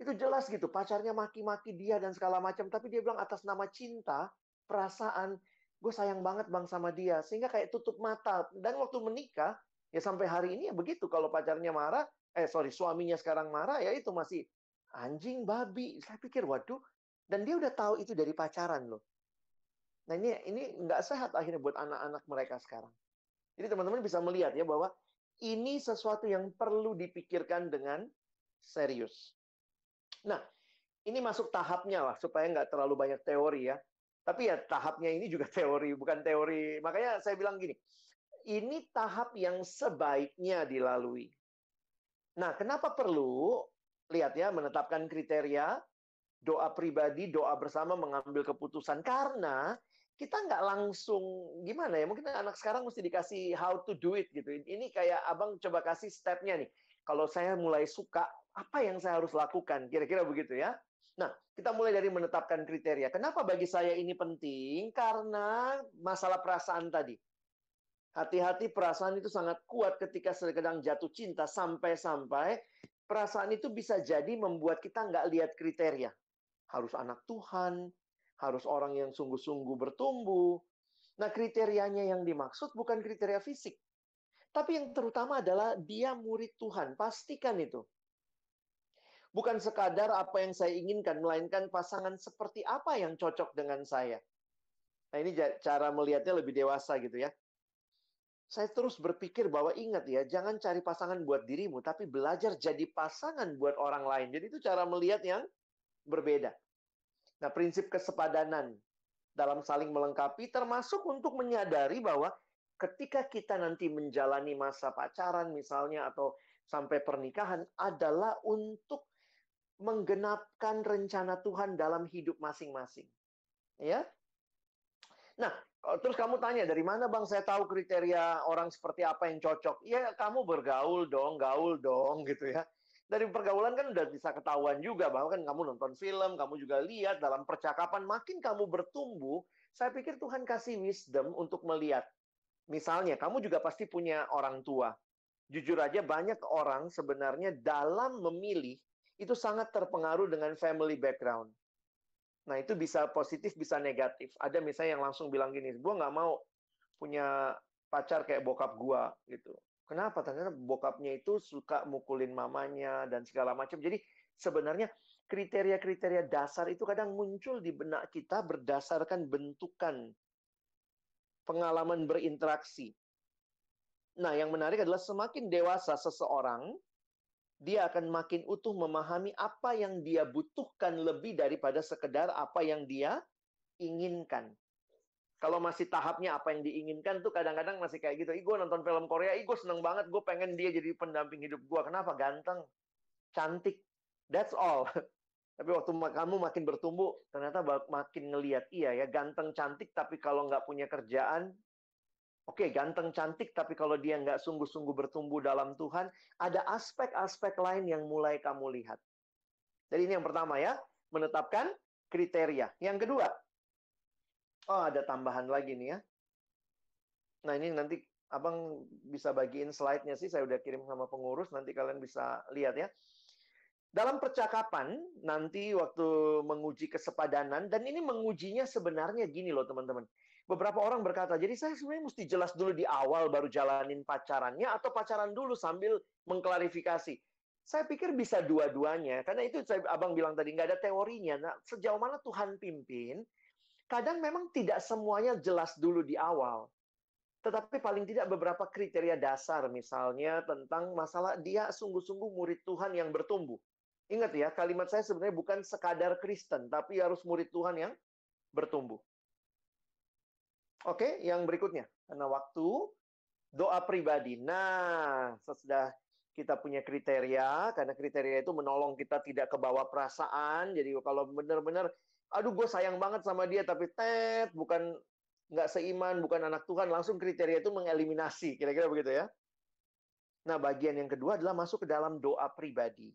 Itu jelas gitu, pacarnya maki-maki dia dan segala macam, tapi dia bilang atas nama cinta, perasaan, gue sayang banget bang sama dia, sehingga kayak tutup mata. Dan waktu menikah, ya sampai hari ini ya begitu, kalau pacarnya marah, suaminya sekarang marah, ya itu masih anjing, babi. Saya pikir, waduh, dan dia udah tahu itu dari pacaran loh. Nah ini nggak sehat akhirnya buat anak-anak mereka sekarang. Jadi teman-teman bisa melihat ya bahwa ini sesuatu yang perlu dipikirkan dengan serius. Nah, ini masuk tahapnya lah, supaya nggak terlalu banyak teori ya. Tapi ya tahapnya ini juga teori, bukan teori. Makanya saya bilang gini, ini tahap yang sebaiknya dilalui. Nah, kenapa perlu? Lihat ya, menetapkan kriteria, doa pribadi, doa bersama, mengambil keputusan. Karena kita nggak langsung, gimana ya, mungkin anak sekarang mesti dikasih how to do it gitu. Ini kayak abang coba kasih stepnya nih. Kalau saya mulai suka, apa yang saya harus lakukan? Kira-kira begitu ya. Nah, kita mulai dari menetapkan kriteria. Kenapa bagi saya ini penting? Karena masalah perasaan tadi. Hati-hati, perasaan itu sangat kuat ketika sedang jatuh cinta. Sampai-sampai perasaan itu bisa jadi membuat kita nggak lihat kriteria. Harus anak Tuhan, harus orang yang sungguh-sungguh bertumbuh. Nah, kriterianya yang dimaksud bukan kriteria fisik. Tapi yang terutama adalah dia murid Tuhan. Pastikan itu. Bukan sekadar apa yang saya inginkan, melainkan pasangan seperti apa yang cocok dengan saya. Nah, ini cara melihatnya lebih dewasa gitu ya. Saya terus berpikir bahwa ingat ya, jangan cari pasangan buat dirimu, tapi belajar jadi pasangan buat orang lain. Jadi itu cara melihat yang berbeda. Nah, prinsip kesepadanan dalam saling melengkapi termasuk untuk menyadari bahwa ketika kita nanti menjalani masa pacaran misalnya atau sampai pernikahan adalah untuk menggenapkan rencana Tuhan dalam hidup masing-masing. Ya. Nah, terus kamu tanya, dari mana Bang saya tahu kriteria orang seperti apa yang cocok? Ya, kamu bergaul dong, gaul dong gitu ya. Dari pergaulan kan udah bisa ketahuan juga, bahwa kan kamu nonton film, kamu juga lihat dalam percakapan, makin kamu bertumbuh, saya pikir Tuhan kasih wisdom untuk melihat. Misalnya, kamu juga pasti punya orang tua. Jujur aja banyak orang sebenarnya dalam memilih, itu sangat terpengaruh dengan family background. Nah, itu bisa positif, bisa negatif. Ada misalnya yang langsung bilang gini, gue nggak mau punya pacar kayak bokap gue, gitu. Kenapa? Ternyata bokapnya itu suka mukulin mamanya dan segala macam. Jadi sebenarnya kriteria-kriteria dasar itu kadang muncul di benak kita berdasarkan bentukan pengalaman berinteraksi. Nah, yang menarik adalah semakin dewasa seseorang, dia akan makin utuh memahami apa yang dia butuhkan lebih daripada sekedar apa yang dia inginkan. Kalau masih tahapnya apa yang diinginkan tuh kadang-kadang masih kayak gitu. Gue nonton film Korea, gue seneng banget, gue pengen dia jadi pendamping hidup gue. Kenapa? Ganteng, cantik, that's all. Tapi waktu kamu makin bertumbuh, ternyata makin ngelihat, iya ya, ganteng, cantik, tapi kalau nggak punya kerjaan, oke, ganteng, cantik, tapi kalau dia nggak sungguh-sungguh bertumbuh dalam Tuhan, ada aspek-aspek lain yang mulai kamu lihat. Jadi ini yang pertama ya, menetapkan kriteria. Yang kedua, oh ada tambahan lagi nih ya. Nah ini nanti Abang bisa bagiin slide-nya sih, saya udah kirim sama pengurus, nanti kalian bisa lihat ya. Dalam percakapan, nanti waktu menguji kesepadanan, dan ini mengujinya sebenarnya gini loh teman-teman. Beberapa orang berkata, jadi saya sebenarnya mesti jelas dulu di awal baru jalanin pacarannya, atau pacaran dulu sambil mengklarifikasi. Saya pikir bisa dua-duanya, karena itu Abang bilang tadi, nggak ada teorinya. Nah, sejauh mana Tuhan pimpin, kadang memang tidak semuanya jelas dulu di awal. Tetapi paling tidak beberapa kriteria dasar, misalnya tentang masalah dia sungguh-sungguh murid Tuhan yang bertumbuh. Ingat ya, kalimat saya sebenarnya bukan sekadar Kristen, tapi harus murid Tuhan yang bertumbuh. Oke, yang berikutnya. Karena waktu, doa pribadi. Nah, sesudah kita punya kriteria, karena kriteria itu menolong kita tidak kebawa perasaan. Jadi kalau benar-benar, aduh gue sayang banget sama dia, tapi bukan nggak seiman, bukan anak Tuhan, langsung kriteria itu mengeliminasi. Kira-kira begitu ya. Nah, bagian yang kedua adalah masuk ke dalam doa pribadi.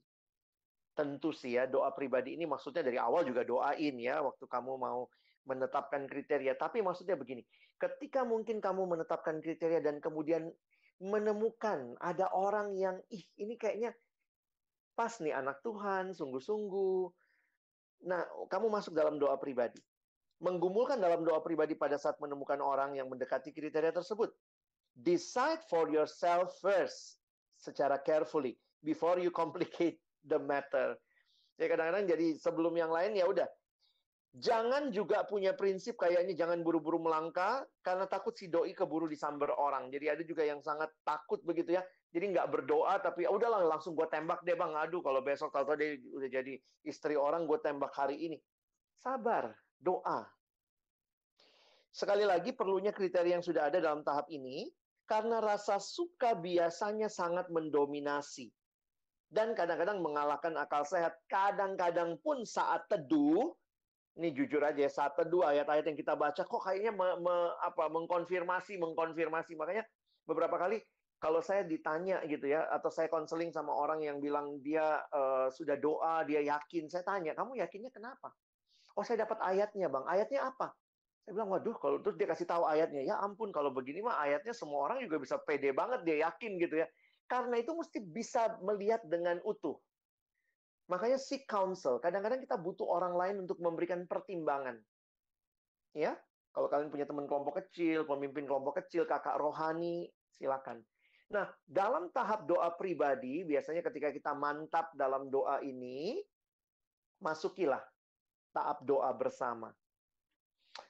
Tentu sih ya, doa pribadi ini maksudnya dari awal juga doain ya, waktu kamu mau menetapkan kriteria. Tapi maksudnya begini, ketika mungkin kamu menetapkan kriteria dan kemudian menemukan ada orang yang, ini kayaknya pas nih anak Tuhan, sungguh-sungguh. Nah, kamu masuk dalam doa pribadi. Menggumulkan dalam doa pribadi pada saat menemukan orang yang mendekati kriteria tersebut. Decide for yourself first, secara carefully, before you complicate the matter. Ya kadang-kadang jadi sebelum yang lain ya udah. Jangan juga punya prinsip kayaknya jangan buru-buru melangkah karena takut si doi keburu disamber orang. Jadi ada juga yang sangat takut begitu ya. Jadi nggak berdoa tapi udahlah langsung gue tembak deh bang. Aduh kalau besok tahu-tahu dia udah jadi istri orang gue tembak hari ini. Sabar, doa. Sekali lagi perlunya kriteria yang sudah ada dalam tahap ini karena rasa suka biasanya sangat mendominasi. Dan kadang-kadang mengalahkan akal sehat. Kadang-kadang pun saat teduh, ini jujur aja ya, saat teduh ayat-ayat yang kita baca, kok kayaknya mengkonfirmasi. Makanya beberapa kali kalau saya ditanya gitu ya, atau saya konseling sama orang yang bilang dia sudah doa, dia yakin. Saya tanya, kamu yakinnya kenapa? Oh saya dapat ayatnya bang, ayatnya apa? Saya bilang, waduh, kalau terus dia kasih tahu ayatnya, ya ampun, kalau begini mah ayatnya semua orang juga bisa pede banget, dia yakin gitu ya. Karena itu mesti bisa melihat dengan utuh. Makanya seek counsel. Kadang-kadang kita butuh orang lain untuk memberikan pertimbangan. Ya, kalau kalian punya teman kelompok kecil, pemimpin kelompok kecil, kakak rohani, silakan. Nah, dalam tahap doa pribadi, biasanya ketika kita mantap dalam doa ini, masukilah tahap doa bersama.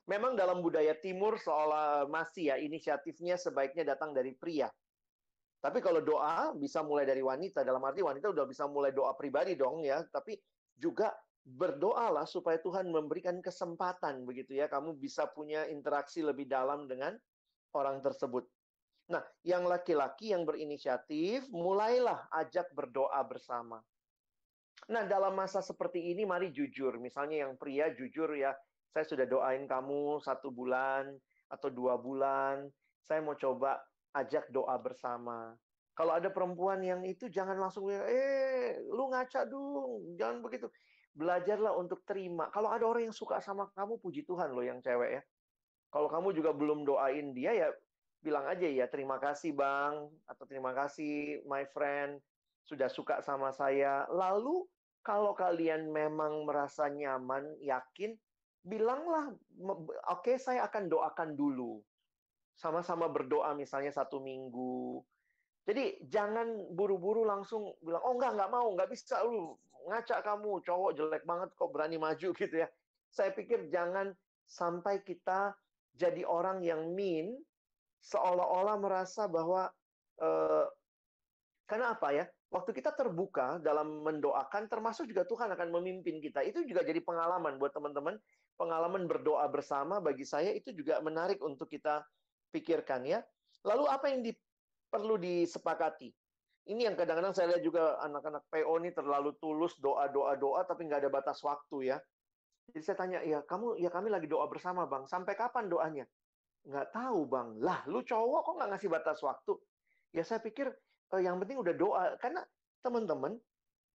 Memang dalam budaya timur seolah masih ya, inisiatifnya sebaiknya datang dari pria. Tapi kalau doa bisa mulai dari wanita, dalam arti wanita udah bisa mulai doa pribadi dong ya, tapi juga berdoalah supaya Tuhan memberikan kesempatan begitu ya, kamu bisa punya interaksi lebih dalam dengan orang tersebut. Nah, yang laki-laki yang berinisiatif, mulailah ajak berdoa bersama. Nah, dalam masa seperti ini, mari jujur. Misalnya yang pria jujur ya, saya sudah doain kamu 1 bulan atau 2 bulan. Saya mau coba ajak doa bersama. Kalau ada perempuan yang itu, jangan langsung, lu ngaca dong, jangan begitu. Belajarlah untuk terima. Kalau ada orang yang suka sama kamu, puji Tuhan loh yang cewek ya. Kalau kamu juga belum doain dia, ya bilang aja ya, terima kasih bang, atau terima kasih my friend, sudah suka sama saya. Lalu, kalau kalian memang merasa nyaman, yakin, bilanglah, oke, saya akan doakan dulu. Sama-sama berdoa misalnya 1 minggu. Jadi, jangan buru-buru langsung bilang, oh nggak mau, nggak bisa lu, ngaca kamu, cowok jelek banget kok berani maju gitu ya. Saya pikir jangan sampai kita jadi orang yang mean, seolah-olah merasa bahwa karena apa ya? Waktu kita terbuka dalam mendoakan, termasuk juga Tuhan akan memimpin kita. Itu juga jadi pengalaman buat teman-teman. Pengalaman berdoa bersama bagi saya itu juga menarik untuk kita pikirkan ya. Lalu apa yang perlu disepakati? Ini yang kadang-kadang saya lihat juga anak-anak PO ini terlalu tulus doa, tapi nggak ada batas waktu ya. Jadi saya tanya, ya kami lagi doa bersama bang. Sampai kapan doanya? Nggak tahu bang. Lah, lu cowok kok nggak ngasih batas waktu? Ya saya pikir yang penting udah doa. Karena teman-teman,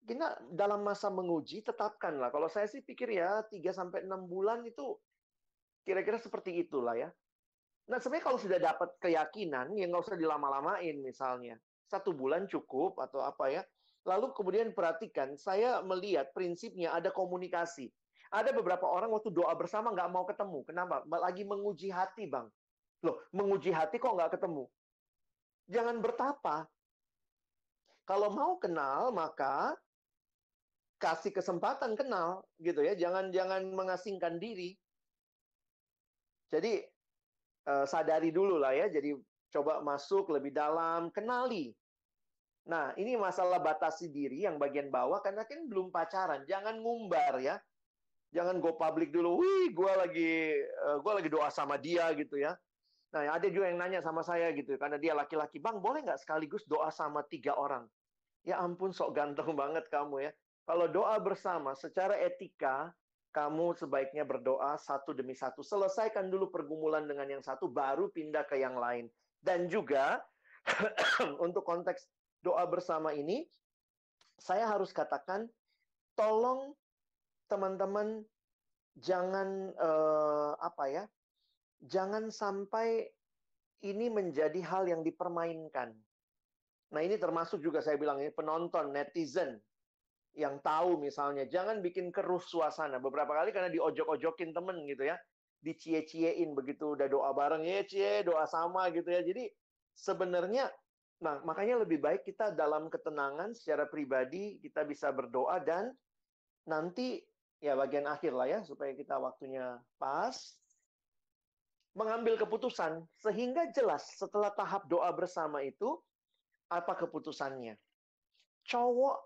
kita dalam masa menguji, tetapkanlah. Kalau saya sih pikir ya, 3-6 bulan itu kira-kira seperti itulah ya. Nah, sebenarnya kalau sudah dapat keyakinan, ya nggak usah dilama-lamain misalnya. 1 bulan cukup atau apa ya. Lalu kemudian perhatikan, saya melihat prinsipnya ada komunikasi. Ada beberapa orang waktu doa bersama nggak mau ketemu. Kenapa? Lagi menguji hati, Bang. Loh, menguji hati kok nggak ketemu? Jangan bertapa. Kalau mau kenal, maka kasih kesempatan kenal, gitu ya. Jangan mengasingkan diri. Jadi, sadari dulu lah ya. Jadi, coba masuk lebih dalam, kenali. Nah, ini masalah batasi diri yang bagian bawah, karena kan belum pacaran. Jangan ngumbar ya. Jangan go public dulu. Wih, gue lagi doa sama dia gitu ya. Nah, ada juga yang nanya sama saya gitu, karena dia laki-laki, bang, boleh nggak sekaligus doa sama 3 orang? Ya ampun, sok ganteng banget kamu ya. Kalau doa bersama, secara etika, kamu sebaiknya berdoa 1 demi 1. Selesaikan dulu pergumulan dengan yang satu, baru pindah ke yang lain. Dan juga, untuk konteks doa bersama ini, saya harus katakan, tolong teman-teman jangan jangan sampai ini menjadi hal yang dipermainkan. Nah, ini termasuk juga saya bilang ini penonton, netizen yang tahu misalnya, jangan bikin keruh suasana. Beberapa kali karena diojok-ojokin temen gitu ya, dicie-ciein begitu udah doa bareng, ya cie, doa sama gitu ya. Jadi sebenarnya, nah makanya lebih baik kita dalam ketenangan secara pribadi, kita bisa berdoa dan nanti ya bagian akhir lah ya, supaya kita waktunya pas, mengambil keputusan, sehingga jelas setelah tahap doa bersama itu, apa keputusannya. Cowok,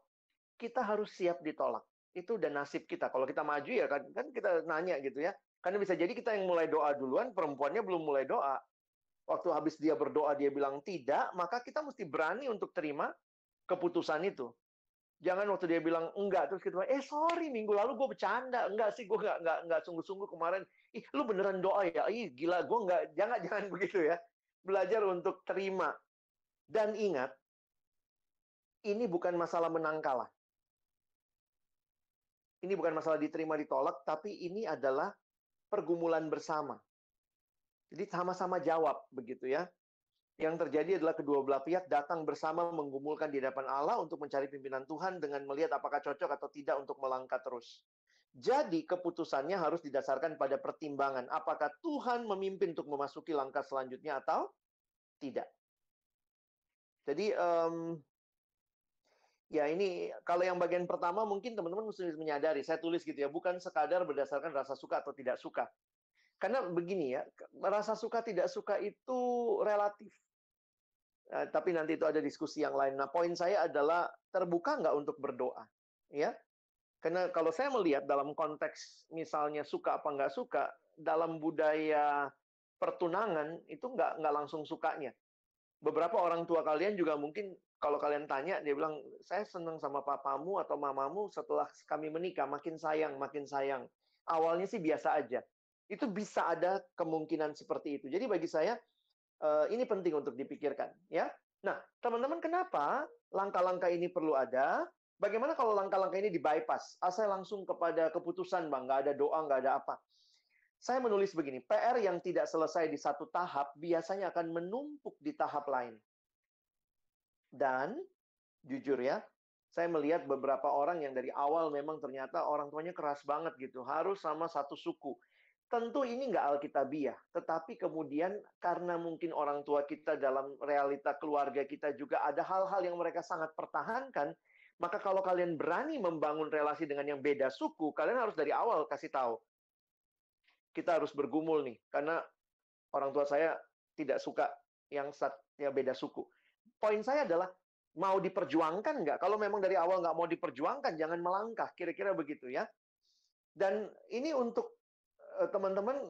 kita harus siap ditolak. Itu udah nasib kita. Kalau kita maju ya kan kita nanya gitu ya. Karena bisa jadi kita yang mulai doa duluan, perempuannya belum mulai doa. Waktu habis dia berdoa, dia bilang tidak, maka kita mesti berani untuk terima keputusan itu. Jangan waktu dia bilang enggak, terus kita bilang, sorry, minggu lalu gue bercanda. Enggak sih, gue enggak sungguh-sungguh kemarin. Ih, lu beneran doa ya? Ih, gila, gue enggak. Jangan begitu ya. Belajar untuk terima. Dan ingat, ini bukan masalah menang kalah. Ini bukan masalah diterima ditolak, tapi ini adalah pergumulan bersama. Jadi sama-sama jawab, begitu ya. Yang terjadi adalah kedua belah pihak datang bersama menggumulkan di hadapan Allah untuk mencari pimpinan Tuhan dengan melihat apakah cocok atau tidak untuk melangkah terus. Jadi keputusannya harus didasarkan pada pertimbangan apakah Tuhan memimpin untuk memasuki langkah selanjutnya atau tidak. Jadi ya ini kalau yang bagian pertama mungkin teman-teman mesti menyadari, saya tulis gitu ya, bukan sekadar berdasarkan rasa suka atau tidak suka. Karena begini ya, rasa suka tidak suka itu relatif. Tapi nanti itu ada diskusi yang lain. Nah, poin saya adalah terbuka nggak untuk berdoa, ya? Karena kalau saya melihat dalam konteks misalnya suka apa nggak suka, dalam budaya pertunangan itu nggak langsung sukanya. Beberapa orang tua kalian juga mungkin kalau kalian tanya, dia bilang, saya senang sama papamu atau mamamu setelah kami menikah, makin sayang, makin sayang. Awalnya sih biasa aja. Itu bisa ada kemungkinan seperti itu. Jadi bagi saya, ini penting untuk dipikirkan. Ya. Nah, teman-teman, kenapa langkah-langkah ini perlu ada? Bagaimana kalau langkah-langkah ini di-bypass? Saya langsung kepada keputusan, Bang. Nggak ada doa, nggak ada apa. Saya menulis begini, PR yang tidak selesai di satu tahap, biasanya akan menumpuk di tahap lain. Dan jujur ya, saya melihat beberapa orang yang dari awal memang ternyata orang tuanya keras banget gitu, harus sama satu suku. Tentu ini nggak alkitabiah, tetapi kemudian karena mungkin orang tua kita dalam realita keluarga kita juga ada hal-hal yang mereka sangat pertahankan, maka kalau kalian berani membangun relasi dengan yang beda suku, kalian harus dari awal kasih tahu. Kita harus bergumul nih, karena orang tua saya tidak suka yang beda suku. Poin saya adalah, mau diperjuangkan nggak? Kalau memang dari awal nggak mau diperjuangkan, jangan melangkah. Kira-kira begitu ya. Dan ini untuk teman-teman,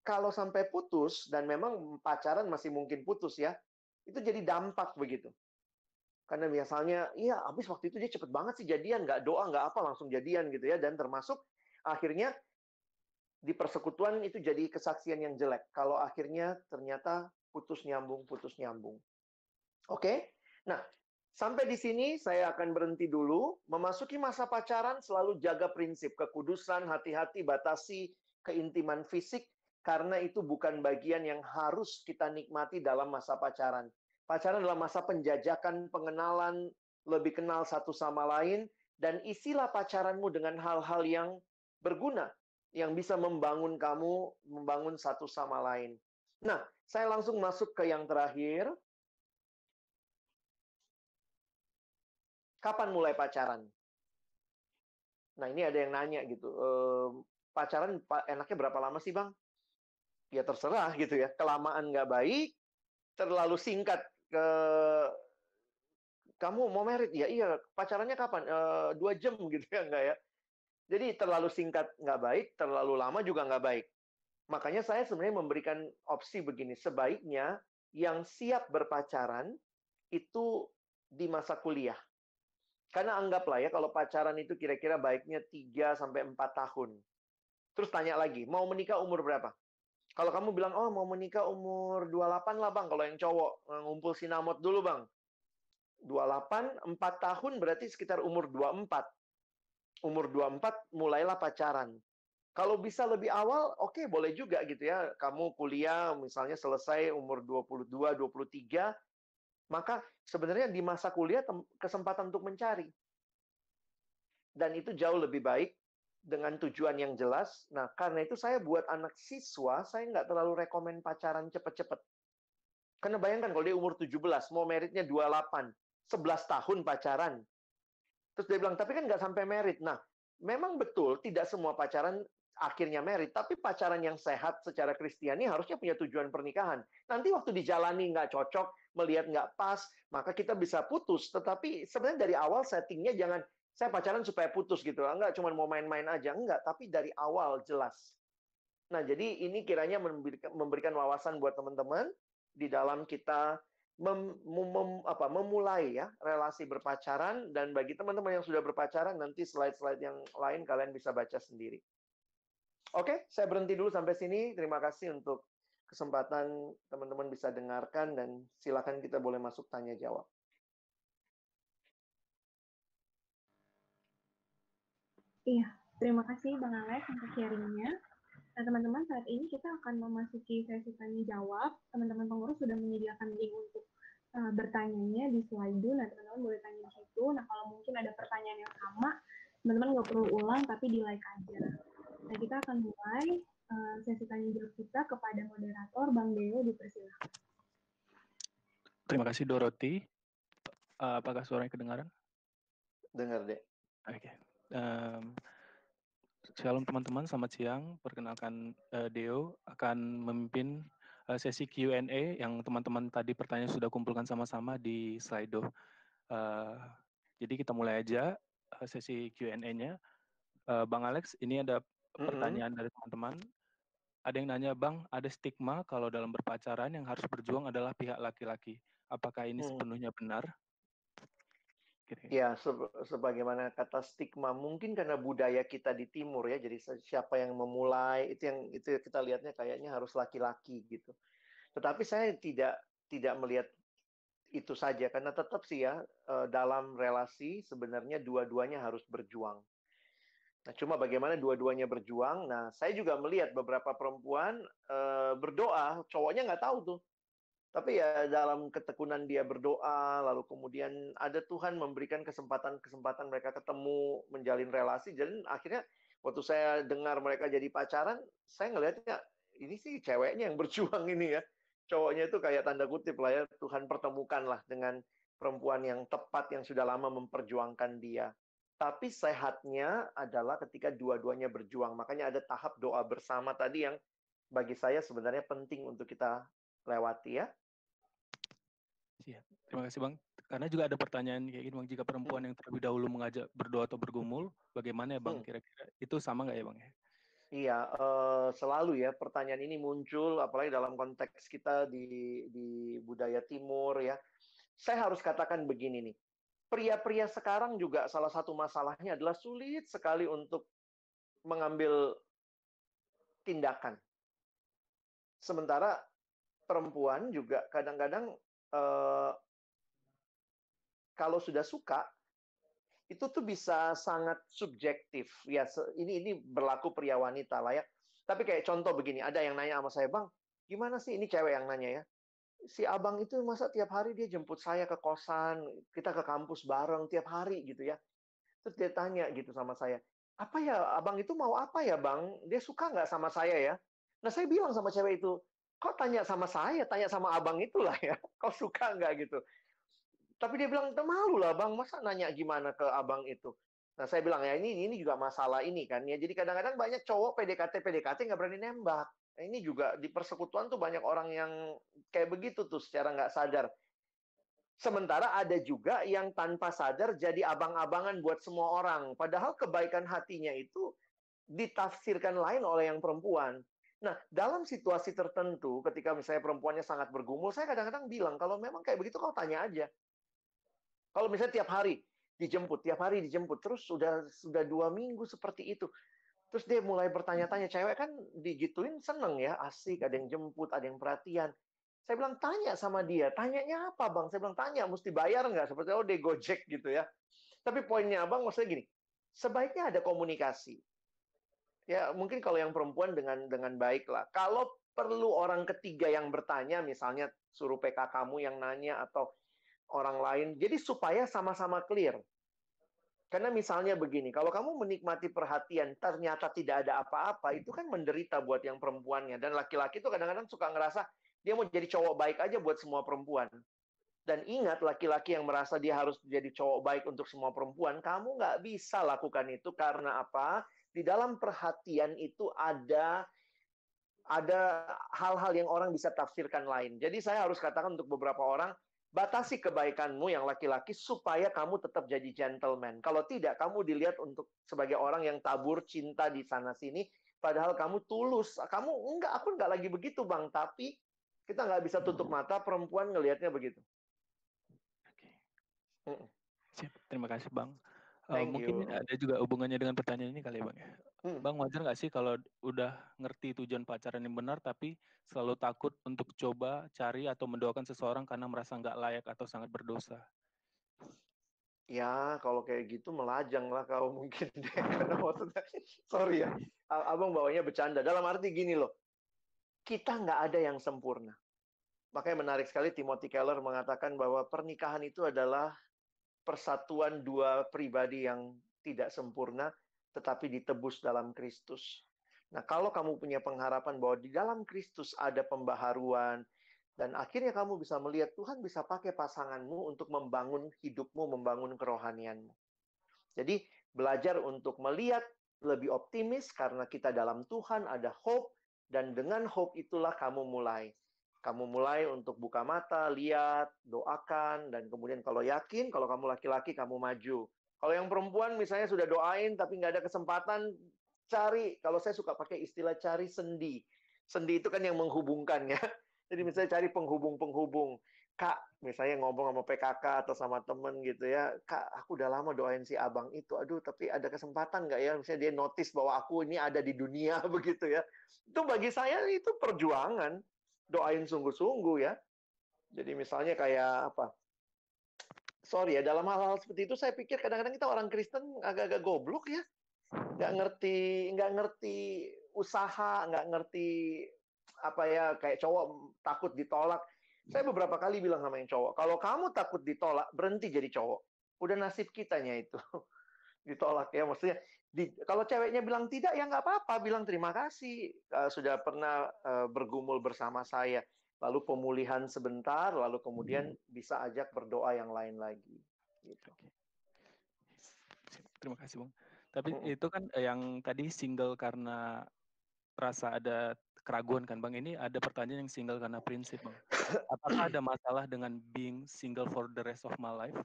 kalau sampai putus, dan memang pacaran masih mungkin putus ya, itu jadi dampak begitu. Karena biasanya, iya habis waktu itu dia cepet banget sih jadian, nggak doa, nggak apa, langsung jadian gitu ya. Dan termasuk akhirnya di persekutuan itu jadi kesaksian yang jelek. Kalau akhirnya ternyata putus nyambung. Oke? Nah, sampai di sini saya akan berhenti dulu. Memasuki masa pacaran selalu jaga prinsip kekudusan, hati-hati batasi keintiman fisik, karena itu bukan bagian yang harus kita nikmati dalam masa pacaran. Pacaran adalah masa penjajakan, pengenalan, lebih kenal satu sama lain, dan isilah pacaranmu dengan hal-hal yang berguna, yang bisa membangun kamu, membangun satu sama lain. Nah, saya langsung masuk ke yang terakhir. Kapan mulai pacaran? Nah, ini ada yang nanya gitu. Pacaran enaknya berapa lama sih, Bang? Ya terserah gitu ya. Kelamaan nggak baik, terlalu singkat. Kamu mau merit? Ya iya. Pacarannya kapan? 2 jam gitu ya, enggak ya? Jadi terlalu singkat nggak baik, terlalu lama juga nggak baik. Makanya saya sebenarnya memberikan opsi begini. Sebaiknya yang siap berpacaran itu di masa kuliah. Karena anggaplah ya, kalau pacaran itu kira-kira baiknya 3-4 tahun. Terus tanya lagi, mau menikah umur berapa? Kalau kamu bilang, oh mau menikah umur 28 lah bang, kalau yang cowok, ngumpul sinamot dulu bang. 28, 4 tahun berarti sekitar umur 24. Umur 24 mulailah pacaran. Kalau bisa lebih awal, oke, boleh juga gitu ya. Kamu kuliah misalnya selesai umur 22, 23, maka sebenarnya di masa kuliah kesempatan untuk mencari. Dan itu jauh lebih baik dengan tujuan yang jelas. Nah, karena itu saya buat anak siswa, saya nggak terlalu rekomen pacaran cepet-cepet. Karena bayangkan kalau dia umur 17, mau meritnya 28, 11 tahun pacaran. Terus dia bilang, tapi kan nggak sampai merit. Nah, memang betul, tidak semua pacaran akhirnya merit, tapi pacaran yang sehat secara Kristiani harusnya punya tujuan pernikahan. Nanti waktu dijalani nggak cocok, melihat nggak pas, maka kita bisa putus. Tetapi sebenarnya dari awal settingnya jangan, saya pacaran supaya putus gitu. Enggak, cuma mau main-main aja. Enggak, tapi dari awal jelas. Nah, jadi ini kiranya memberikan wawasan buat teman-teman di dalam kita memulai ya relasi berpacaran. Dan bagi teman-teman yang sudah berpacaran, nanti slide-slide yang lain kalian bisa baca sendiri. Oke, saya berhenti dulu sampai sini. Terima kasih untuk kesempatan teman-teman bisa dengarkan, dan silakan kita boleh masuk tanya jawab. Iya, terima kasih Bang Alex untuk sharingnya. Nah, teman-teman, saat ini kita akan memasuki sesi tanya jawab. Teman-teman pengurus sudah menyediakan link untuk bertanyanya di Slido. Nah, teman-teman boleh tanya di situ. Nah, kalau mungkin ada pertanyaan yang sama, teman-teman nggak perlu ulang, tapi di like aja. Nah, kita akan mulai sesi tanya jawab kita kepada moderator, Bang Deo, dipersilakan. Terima kasih, Dorothy. Apakah suaranya kedengaran? Dengar, Dek. Oke. Shalom teman-teman, selamat siang. Perkenalkan, Deo akan memimpin sesi Q&A yang teman-teman tadi pertanyaan sudah kumpulkan sama-sama di Slido. Jadi kita mulai aja sesi Q&A-nya. Bang Alex, ini ada pertanyaan dari teman-teman. Ada yang nanya, Bang, ada stigma kalau dalam berpacaran yang harus berjuang adalah pihak laki-laki. Apakah ini sepenuhnya benar? Ya, sebagaimana kata stigma, mungkin karena budaya kita di timur ya, jadi siapa yang memulai itu kita lihatnya kayaknya harus laki-laki gitu. Tetapi saya tidak melihat itu saja, karena tetap sih ya, dalam relasi sebenarnya dua-duanya harus berjuang. Nah, cuma bagaimana dua-duanya berjuang. Nah, saya juga melihat beberapa perempuan berdoa, cowoknya nggak tahu tuh. Tapi ya dalam ketekunan dia berdoa, lalu kemudian ada Tuhan memberikan kesempatan-kesempatan mereka ketemu, menjalin relasi. Jadi akhirnya waktu saya dengar mereka jadi pacaran, saya ngelihatnya ini sih ceweknya yang berjuang ini ya. Cowoknya itu kayak tanda kutip lah ya, Tuhan pertemukanlah dengan perempuan yang tepat yang sudah lama memperjuangkan dia. Tapi sehatnya adalah ketika dua-duanya berjuang. Makanya ada tahap doa bersama tadi yang bagi saya sebenarnya penting untuk kita lewati ya. Siap. Terima kasih Bang. Karena juga ada pertanyaan kayak gini Bang, jika perempuan yang terlebih dahulu mengajak berdoa atau bergumul, bagaimana ya Bang kira-kira? Itu sama nggak ya Bang ya? Iya, selalu ya pertanyaan ini muncul, apalagi dalam konteks kita di budaya timur ya. Saya harus katakan begini nih, pria-pria sekarang juga salah satu masalahnya adalah sulit sekali untuk mengambil tindakan. Sementara perempuan juga kadang-kadang kalau sudah suka, itu tuh bisa sangat subjektif. Ya, ini berlaku pria wanita lah ya. Tapi kayak contoh begini, ada yang nanya sama saya, Bang, gimana sih ini cewek yang nanya ya? Si abang itu masa tiap hari dia jemput saya ke kosan, kita ke kampus bareng tiap hari gitu ya. Terus dia tanya gitu sama saya, apa ya abang itu mau apa ya bang? Dia suka nggak sama saya ya? Nah saya bilang sama cewek itu, kok tanya sama saya, tanya sama abang itulah ya. Kau suka nggak gitu? Tapi dia bilang, malu lah bang, masa nanya gimana ke abang itu? Nah saya bilang, ya ini juga masalah ini kan ya. Jadi kadang-kadang banyak cowok PDKT nggak berani nembak. Nah, ini juga di persekutuan tuh banyak orang yang kayak begitu tuh secara nggak sadar. Sementara ada juga yang tanpa sadar jadi abang-abangan buat semua orang. Padahal kebaikan hatinya itu ditafsirkan lain oleh yang perempuan. Nah, dalam situasi tertentu, ketika misalnya perempuannya sangat bergumul, saya kadang-kadang bilang, kalau memang kayak begitu, kau tanya aja. Kalau misalnya tiap hari dijemput, terus sudah 2 minggu seperti itu. Terus dia mulai bertanya-tanya, cewek kan digituin seneng ya, asik, ada yang jemput, ada yang perhatian. Saya bilang, tanya sama dia. Tanyanya apa, Bang? Saya bilang, tanya, mesti bayar nggak? Seperti, oh, dia Gojek gitu ya. Tapi poinnya, Abang, maksudnya gini, sebaiknya ada komunikasi. Ya, mungkin kalau yang perempuan dengan baik lah. Kalau perlu orang ketiga yang bertanya, misalnya suruh PK kamu yang nanya, atau orang lain, jadi supaya sama-sama clear. Karena misalnya begini, kalau kamu menikmati perhatian, ternyata tidak ada apa-apa, itu kan menderita buat yang perempuannya. Dan laki-laki itu kadang-kadang suka ngerasa, dia mau jadi cowok baik aja buat semua perempuan. Dan ingat, laki-laki yang merasa dia harus jadi cowok baik untuk semua perempuan, kamu nggak bisa lakukan itu. Karena apa? Di dalam perhatian itu ada hal-hal yang orang bisa tafsirkan lain. Jadi saya harus katakan untuk beberapa orang, batasi kebaikanmu yang laki-laki supaya kamu tetap jadi gentleman. Kalau tidak, kamu dilihat untuk sebagai orang yang tabur cinta di sana-sini, padahal kamu tulus. Kamu, enggak, aku enggak lagi begitu, Bang. Tapi kita nggak bisa tutup mata, perempuan ngelihatnya begitu. Oke. Siap. Terima kasih, Bang. you. Mungkin ada juga hubungannya dengan pertanyaan ini kali ya, Bang ya. Bang, wajar nggak sih kalau udah ngerti tujuan pacaran yang benar, tapi selalu takut untuk coba cari atau mendoakan seseorang karena merasa nggak layak atau sangat berdosa? Ya, kalau kayak gitu melajang lah kau mungkin deh. Karena maksudnya, sorry ya, abang bawanya bercanda. Dalam arti gini loh, kita nggak ada yang sempurna. Makanya menarik sekali Timothy Keller mengatakan bahwa pernikahan itu adalah persatuan dua pribadi yang tidak sempurna, tetapi ditebus dalam Kristus. Nah, kalau kamu punya pengharapan bahwa di dalam Kristus ada pembaharuan, dan akhirnya kamu bisa melihat Tuhan bisa pakai pasanganmu untuk membangun hidupmu, membangun kerohanianmu. Jadi, belajar untuk melihat lebih optimis karena kita dalam Tuhan ada hope, dan dengan hope itulah kamu mulai. Kamu mulai untuk buka mata, lihat, doakan, dan kemudian kalau yakin, kalau kamu laki-laki, kamu maju. Kalau yang perempuan misalnya sudah doain, tapi nggak ada kesempatan, cari, kalau saya suka pakai istilah cari sendi. Sendi itu kan yang menghubungkan ya. Jadi misalnya cari penghubung-penghubung. Kak, misalnya ngomong sama PKK atau sama temen gitu ya, Kak, aku udah lama doain si abang itu, aduh tapi ada kesempatan nggak ya, misalnya dia notice bahwa aku ini ada di dunia begitu ya. Itu bagi saya itu perjuangan, doain sungguh-sungguh ya. Jadi misalnya kayak apa, sorry ya, dalam hal-hal seperti itu saya pikir kadang-kadang kita orang Kristen agak-agak goblok ya. Nggak ngerti usaha, nggak ngerti apa ya, kayak cowok takut ditolak. Saya beberapa kali bilang sama yang cowok, kalau kamu takut ditolak, berhenti jadi cowok. Udah nasib kitanya itu. Ditolak ya, maksudnya kalau ceweknya bilang tidak, ya nggak apa-apa, bilang terima kasih sudah pernah bergumul bersama saya. Lalu pemulihan sebentar, lalu kemudian bisa ajak berdoa yang lain lagi. Gitu. Terima kasih, Bang. Tapi itu kan yang tadi single karena rasa ada keraguan kan, Bang. Ini ada pertanyaan yang single karena prinsip, Bang. Apakah ada masalah dengan being single for the rest of my life?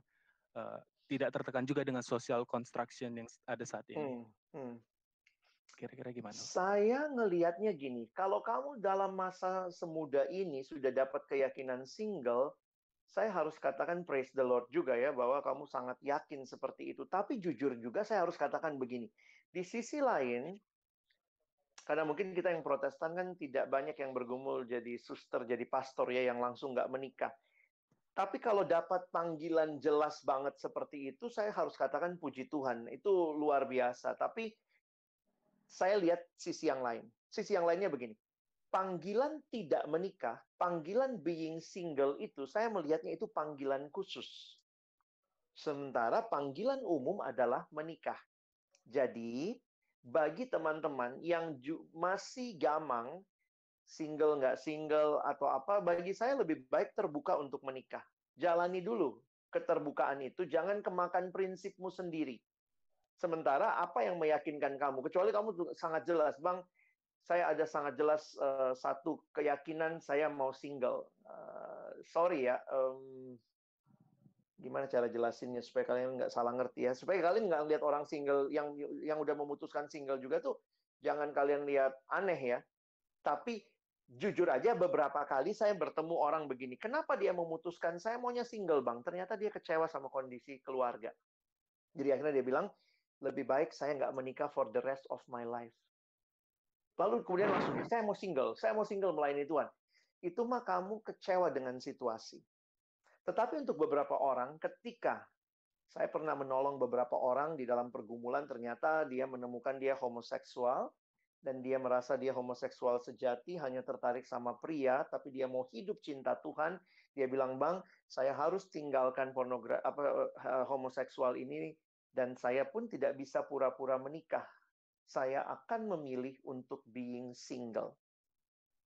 Tidak tertekan juga dengan social construction yang ada saat ini. Kira-kira gimana? Saya ngelihatnya gini, kalau kamu dalam masa semuda ini sudah dapat keyakinan single, saya harus katakan praise the Lord juga ya, bahwa kamu sangat yakin seperti itu. Tapi jujur juga saya harus katakan begini, di sisi lain, karena mungkin kita yang Protestan kan tidak banyak yang bergumul jadi suster, jadi pastor ya, yang langsung nggak menikah. Tapi kalau dapat panggilan jelas banget seperti itu, saya harus katakan puji Tuhan, itu luar biasa. Tapi saya lihat sisi yang lain. Sisi yang lainnya begini, panggilan tidak menikah, panggilan being single itu, saya melihatnya itu panggilan khusus. Sementara panggilan umum adalah menikah. Jadi, bagi teman-teman yang masih gamang, single nggak single atau apa, bagi saya lebih baik terbuka untuk menikah. Jalani dulu keterbukaan itu, jangan kemakan prinsipmu sendiri. Sementara apa yang meyakinkan kamu, kecuali kamu sangat jelas, Bang, saya ada sangat jelas satu keyakinan saya mau single. Sorry ya, gimana cara jelasinnya supaya kalian nggak salah ngerti ya. Supaya kalian nggak lihat orang single yang udah memutuskan single juga tuh, jangan kalian lihat aneh ya. Tapi jujur aja beberapa kali saya bertemu orang begini. Kenapa dia memutuskan saya maunya single, Bang? Ternyata dia kecewa sama kondisi keluarga. Jadi akhirnya dia bilang, lebih baik saya nggak menikah for the rest of my life. Lalu kemudian langsung, saya mau single melayani Tuhan. Itu mah kamu kecewa dengan situasi. Tetapi untuk beberapa orang, ketika saya pernah menolong beberapa orang di dalam pergumulan, ternyata dia menemukan dia homoseksual, dan dia merasa dia homoseksual sejati, hanya tertarik sama pria, tapi dia mau hidup cinta Tuhan. Dia bilang, Bang, saya harus tinggalkan homoseksual ini, dan saya pun tidak bisa pura-pura menikah. Saya akan memilih untuk being single.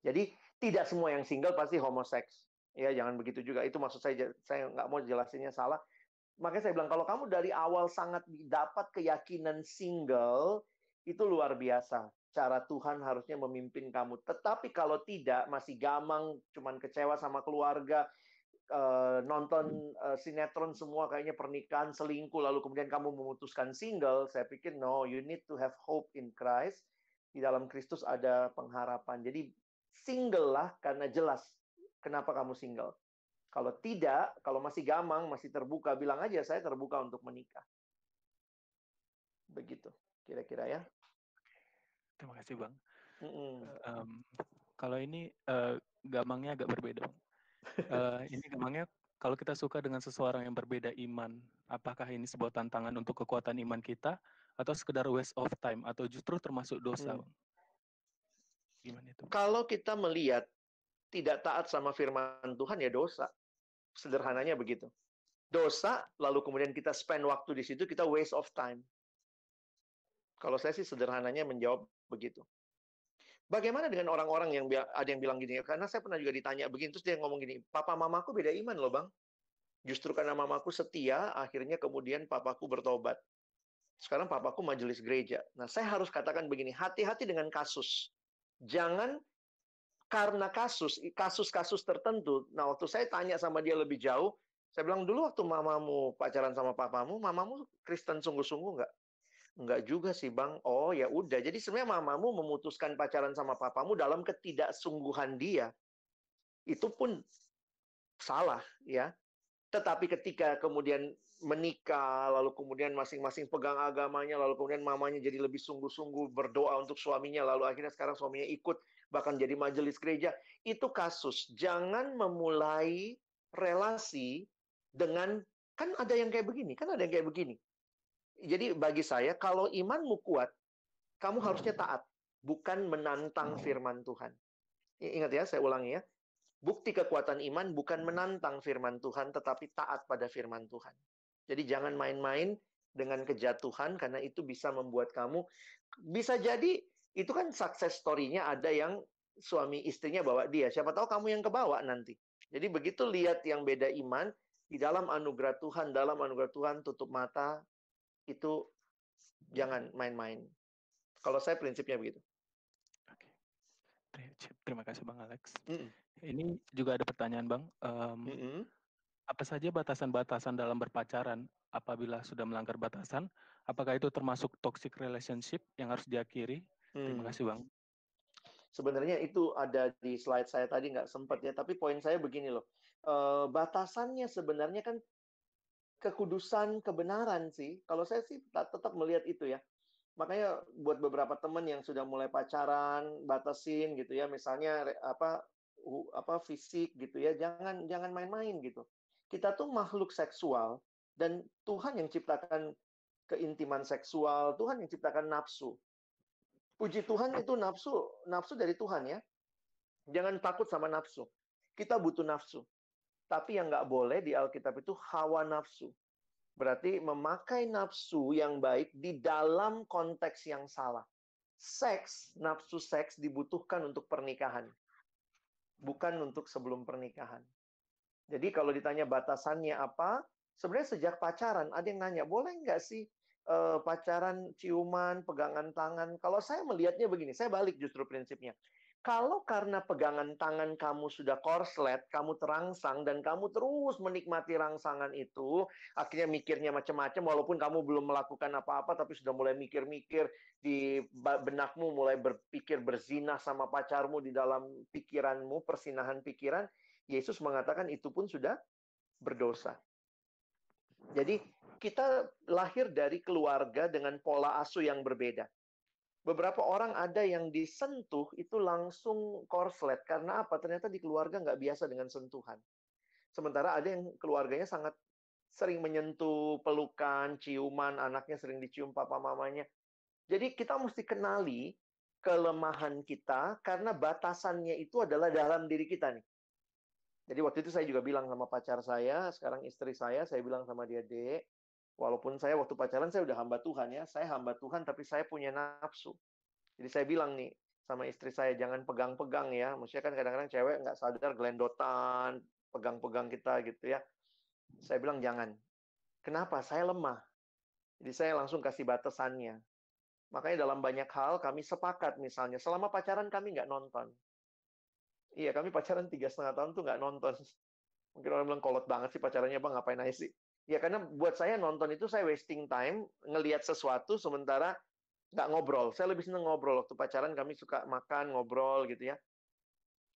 Jadi, tidak semua yang single pasti homoseks. Ya, jangan begitu juga. Itu maksud saya nggak mau jelasinnya salah. Makanya saya bilang, kalau kamu dari awal sangat dapat keyakinan single, itu luar biasa. Cara Tuhan harusnya memimpin kamu. Tetapi kalau tidak, masih gamang, cuman kecewa sama keluarga, nonton sinetron semua kayaknya pernikahan, selingkuh, lalu kemudian kamu memutuskan single, saya pikir no, you need to have hope in Christ. Di dalam Kristus ada pengharapan. Jadi single lah karena jelas kenapa kamu single. Kalau tidak, kalau masih gamang, masih terbuka, bilang aja saya terbuka untuk menikah. Begitu, kira-kira ya. Terima kasih, Bang. Kalau ini gamangnya agak berbeda, Bang. Ini gamangnya, kalau kita suka dengan seseorang yang berbeda iman, apakah ini sebuah tantangan untuk kekuatan iman kita, atau sekedar waste of time, atau justru termasuk dosa, Bang? Gimana itu? Kalau kita melihat tidak taat sama firman Tuhan, ya dosa. Sederhananya begitu. Dosa, lalu kemudian kita spend waktu di situ, kita waste of time. Kalau saya sih sederhananya menjawab begitu. Bagaimana dengan orang-orang yang ada yang bilang gini, karena saya pernah juga ditanya begini, terus dia ngomong gini, papa mamaku beda iman loh, Bang. Justru karena mamaku setia, akhirnya kemudian papaku bertobat. Sekarang papaku majelis gereja. Nah, saya harus katakan begini, hati-hati dengan kasus. Jangan karena kasus-kasus tertentu. Nah, waktu saya tanya sama dia lebih jauh, saya bilang, dulu waktu mamamu pacaran sama papamu, mamamu Kristen sungguh-sungguh nggak? Enggak juga sih, Bang. Oh, ya udah. Jadi sebenarnya mamamu memutuskan pacaran sama papamu dalam ketidaksungguhan dia. Itu pun salah, ya. Tetapi ketika kemudian menikah, lalu kemudian masing-masing pegang agamanya, lalu kemudian mamanya jadi lebih sungguh-sungguh berdoa untuk suaminya, lalu akhirnya sekarang suaminya ikut, bahkan jadi majelis gereja, itu kasus. Jangan memulai relasi dengan, kan ada yang kayak begini, kan ada yang kayak begini. Jadi bagi saya, kalau imanmu kuat, kamu harusnya taat, bukan menantang firman Tuhan. Ingat ya, saya ulangi ya. Bukti kekuatan iman bukan menantang firman Tuhan, tetapi taat pada firman Tuhan. Jadi jangan main-main dengan kejatuhan, karena itu bisa membuat kamu, bisa jadi, itu kan success story-nya ada yang suami istrinya bawa dia. Siapa tahu kamu yang kebawa nanti. Jadi begitu lihat yang beda iman, di dalam anugerah Tuhan, tutup mata, itu jangan main-main. Kalau saya prinsipnya begitu. Oke. Terima kasih Bang Alex. Mm-mm. Ini juga ada pertanyaan Bang. Mm-mm. Apa saja batasan-batasan dalam berpacaran? Apabila sudah melanggar batasan, apakah itu termasuk toxic relationship yang harus diakhiri? Terima kasih Bang. Sebenarnya itu ada di slide saya tadi, nggak sempat ya. Tapi poin saya begini loh. Batasannya sebenarnya kan kekudusan, kebenaran sih. Kalau saya sih tetap melihat itu ya. Makanya buat beberapa teman yang sudah mulai pacaran, batasin gitu ya, misalnya fisik gitu ya, jangan main-main gitu. Kita tuh makhluk seksual dan Tuhan yang ciptakan keintiman seksual, Tuhan yang ciptakan nafsu. Puji Tuhan itu nafsu dari Tuhan ya. Jangan takut sama nafsu. Kita butuh nafsu. Tapi yang nggak boleh di Alkitab itu hawa nafsu. Berarti memakai nafsu yang baik di dalam konteks yang salah. Nafsu seks dibutuhkan untuk pernikahan. Bukan untuk sebelum pernikahan. Jadi kalau ditanya batasannya apa, sebenarnya sejak pacaran, ada yang nanya, boleh nggak sih pacaran, ciuman, pegangan tangan? Kalau saya melihatnya begini, saya balik justru prinsipnya. Kalau karena pegangan tangan kamu sudah korslet, kamu terangsang, dan kamu terus menikmati rangsangan itu, akhirnya mikirnya macam-macam, walaupun kamu belum melakukan apa-apa, tapi sudah mulai mikir-mikir, di benakmu mulai berpikir berzina sama pacarmu di dalam pikiranmu, persinahan pikiran, Yesus mengatakan itu pun sudah berdosa. Jadi kita lahir dari keluarga dengan pola asuh yang berbeda. Beberapa orang ada yang disentuh itu langsung korslet. Karena apa? Ternyata di keluarga nggak biasa dengan sentuhan. Sementara ada yang keluarganya sangat sering menyentuh, pelukan, ciuman, anaknya sering dicium papa mamanya. Jadi kita mesti kenali kelemahan kita karena batasannya itu adalah dalam diri kita nih. Jadi waktu itu saya juga bilang sama pacar saya, sekarang istri saya bilang sama dia, Dek, walaupun saya waktu pacaran saya udah hamba Tuhan ya, saya hamba Tuhan tapi saya punya nafsu. Jadi saya bilang nih sama istri saya, jangan pegang-pegang ya. Maksudnya kan kadang-kadang cewek nggak sadar gelendotan, pegang-pegang kita gitu ya. Saya bilang jangan. Kenapa? Saya lemah. Jadi saya langsung kasih batasannya. Makanya dalam banyak hal kami sepakat misalnya, selama pacaran kami nggak nonton. Iya, kami pacaran 3,5 tahun tuh nggak nonton. Mungkin orang bilang kolot banget sih pacarannya, Bang, ngapain aja sih? Ya karena buat saya nonton itu saya wasting time, ngelihat sesuatu sementara nggak ngobrol. Saya lebih seneng ngobrol. Waktu pacaran kami suka makan, ngobrol gitu ya.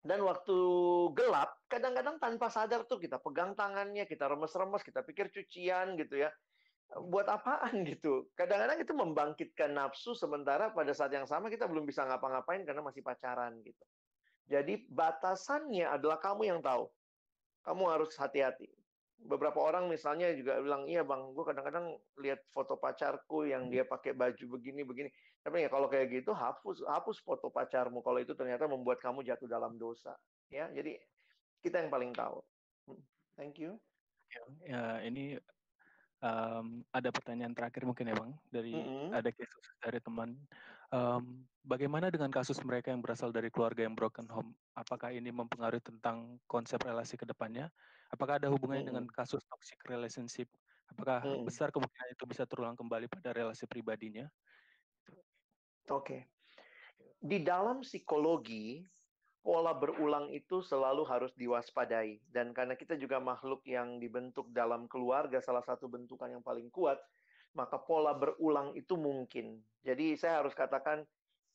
Dan waktu gelap, kadang-kadang tanpa sadar tuh kita pegang tangannya, kita remes-remes, kita pikir cucian gitu ya. Buat apaan gitu? Kadang-kadang itu membangkitkan nafsu, sementara pada saat yang sama kita belum bisa ngapa-ngapain karena masih pacaran gitu. Jadi batasannya adalah kamu yang tahu. Kamu harus hati-hati. Beberapa orang misalnya juga bilang, iya Bang, gue kadang-kadang lihat foto pacarku yang dia pakai baju begini-begini. Tapi ya kalau kayak gitu, hapus foto pacarmu kalau itu ternyata membuat kamu jatuh dalam dosa. Ya, jadi kita yang paling tahu. Thank you. Ya, ini ada pertanyaan terakhir mungkin ya Bang, ada kasus dari teman. Bagaimana dengan kasus mereka yang berasal dari keluarga yang broken home? Apakah ini mempengaruhi tentang konsep relasi ke depannya? Apakah ada hubungannya dengan kasus toxic relationship? Apakah besar kemungkinan itu bisa terulang kembali pada relasi pribadinya? Oke. Di dalam psikologi, pola berulang itu selalu harus diwaspadai. Dan karena kita juga makhluk yang dibentuk dalam keluarga, salah satu bentukan yang paling kuat, maka pola berulang itu mungkin. Jadi saya harus katakan,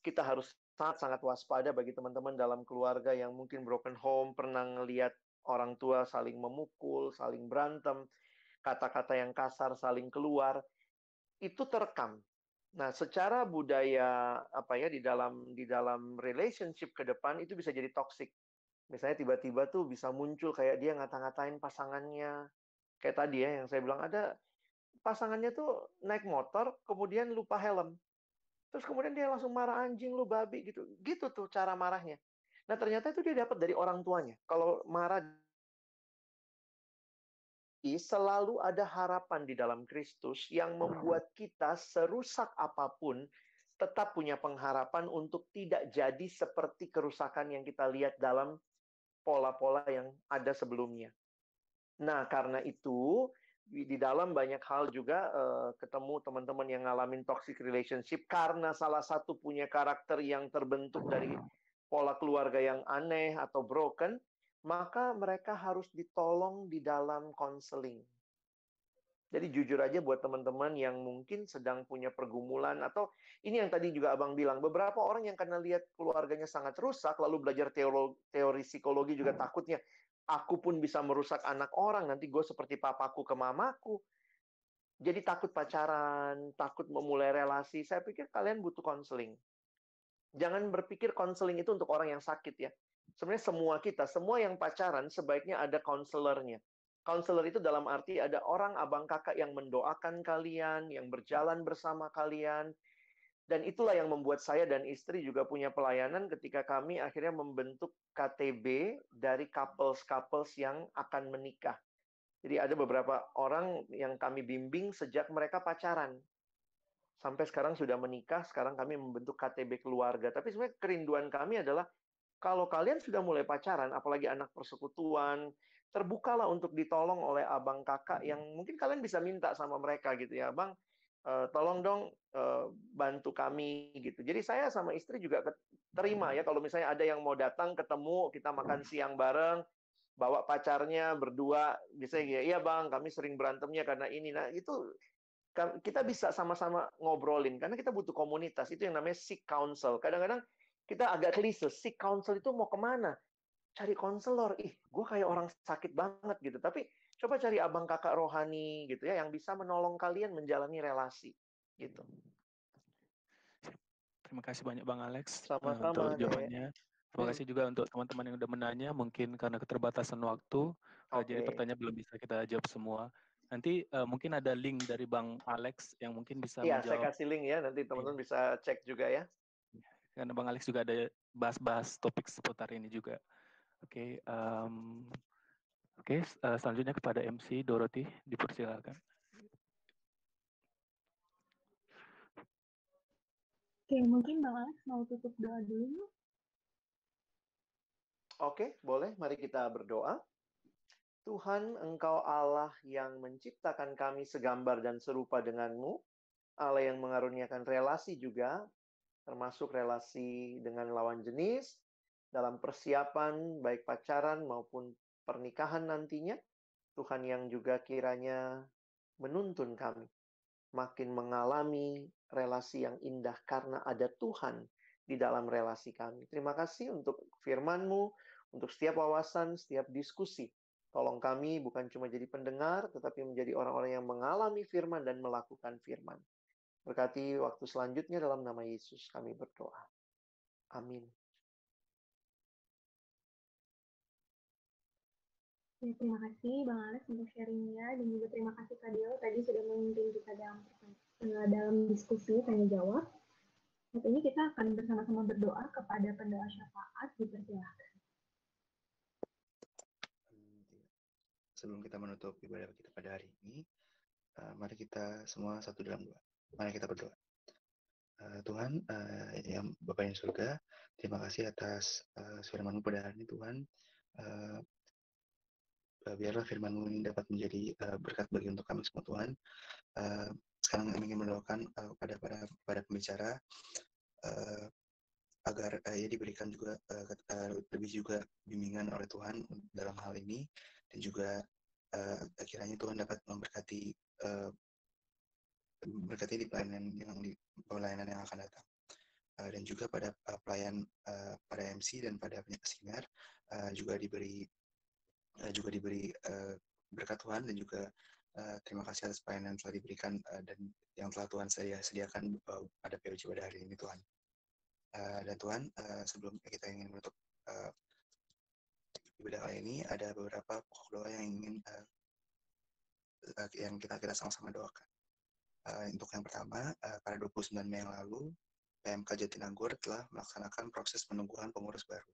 kita harus sangat-sangat waspada bagi teman-teman dalam keluarga yang mungkin broken home, pernah ngelihat orang tua saling memukul, saling berantem, kata-kata yang kasar saling keluar, itu terekam. Nah, secara budaya di dalam relationship ke depan itu bisa jadi toxic. Misalnya tiba-tiba tuh bisa muncul kayak dia ngata-ngatain pasangannya. Kayak tadi ya yang saya bilang, ada pasangannya tuh naik motor kemudian lupa helm. Terus kemudian dia langsung marah, anjing lu babi gitu. Gitu tuh cara marahnya. Nah, ternyata itu dia dapat dari orang tuanya. Kalau marah, selalu ada harapan di dalam Kristus yang membuat kita serusak apapun tetap punya pengharapan untuk tidak jadi seperti kerusakan yang kita lihat dalam pola-pola yang ada sebelumnya. Nah, karena itu di dalam banyak hal juga ketemu teman-teman yang ngalamin toxic relationship karena salah satu punya karakter yang terbentuk dari pola keluarga yang aneh atau broken, maka mereka harus ditolong di dalam konseling. Jadi jujur aja buat teman-teman yang mungkin sedang punya pergumulan, atau ini yang tadi juga Abang bilang, beberapa orang yang karena lihat keluarganya sangat rusak, lalu belajar teori psikologi juga takutnya, aku pun bisa merusak anak orang, nanti gue seperti papaku ke mamaku. Jadi takut pacaran, takut memulai relasi. Saya pikir kalian butuh konseling. Jangan berpikir konseling itu untuk orang yang sakit ya. Sebenarnya semua kita, semua yang pacaran sebaiknya ada konselornya. Konselor itu dalam arti ada orang abang kakak yang mendoakan kalian, yang berjalan bersama kalian. Dan itulah yang membuat saya dan istri juga punya pelayanan ketika kami akhirnya membentuk KTB dari couples-couples yang akan menikah. Jadi ada beberapa orang yang kami bimbing sejak mereka pacaran. Sampai sekarang sudah menikah, sekarang kami membentuk KTB keluarga. Tapi sebenarnya kerinduan kami adalah kalau kalian sudah mulai pacaran, apalagi anak persekutuan, terbukalah untuk ditolong oleh abang kakak yang mungkin kalian bisa minta sama mereka gitu ya, Bang, tolong dong bantu kami gitu. Jadi saya sama istri juga terima ya kalau misalnya ada yang mau datang ketemu, kita makan siang bareng, bawa pacarnya berdua, bisa ya, iya Bang, kami sering berantemnya karena ini. Nah, itu kita bisa sama-sama ngobrolin karena kita butuh komunitas. Itu yang namanya seek counsel. Kadang-kadang kita agak klise, seek counsel itu mau kemana? Cari konselor. Ih, gue kayak orang sakit banget gitu. Tapi coba cari abang kakak rohani gitu ya, yang bisa menolong kalian menjalani relasi gitu. Terima kasih banyak Bang Alex Sama-sama, untuk jawabannya. Terima kasih juga untuk teman-teman yang udah menanya. Mungkin karena keterbatasan waktu, jadi pertanyaan belum bisa kita jawab semua. Nanti mungkin ada link dari Bang Alex yang mungkin bisa Iya, menjawab. saya kasih link ya. Nanti teman-teman bisa cek juga ya. Karena Bang Alex juga ada bahas-bahas topik seputar ini juga. Oke, selanjutnya kepada MC Dorothy, dipersilakan. Oke, mungkin Bang Alex mau tutup doa dulu yuk. Oke, boleh. Mari kita berdoa. Tuhan, Engkau Allah yang menciptakan kami segambar dan serupa denganmu. Allah yang mengaruniakan relasi juga, termasuk relasi dengan lawan jenis, dalam persiapan baik pacaran maupun pernikahan nantinya. Tuhan yang juga kiranya menuntun kami makin mengalami relasi yang indah karena ada Tuhan di dalam relasi kami. Terima kasih untuk firman-Mu, untuk setiap wawasan, setiap diskusi. Tolong kami bukan cuma jadi pendengar, tetapi menjadi orang-orang yang mengalami firman dan melakukan firman. Berkati waktu selanjutnya dalam nama Yesus kami berdoa. Amin. Ya, terima kasih Bang Alex untuk sharingnya, dan juga terima kasih Kak Dio tadi sudah memimpin kita dalam diskusi tanya jawab. Saat ini kita akan bersama-sama berdoa kepada pendoa syafaat. Dipersilakan. Sebelum kita menutup ibadah kita pada hari ini, mari kita semua satu dalam doa. Mari kita berdoa. Tuhan, yang Bapa yang surga, terima kasih atas firman-Mu pada hari ini Tuhan. Biarlah firman-Mu ini dapat menjadi berkat bagi untuk kami semua Tuhan. Sekarang kami ingin mendoakan kepada pembicara agar ia diberikan juga lebih juga bimbingan oleh Tuhan dalam hal ini, dan juga kiranya Tuhan dapat memberkati di pelayanan yang akan datang, dan juga pada pada MC dan pada penyiar juga diberi juga diberi berkat Tuhan, dan juga terima kasih atas pelayanan yang telah diberikan dan yang telah Tuhan sediakan pada POJ pada hari ini, Tuhan. Dan Tuhan, sebelum kita ingin menutup ibadah kali ini, ada beberapa pokok doa yang ingin yang kita sama-sama doakan. Untuk yang pertama, pada 29 Mei yang lalu, PMK Jatinangor telah melaksanakan proses penubuhan pengurus baru.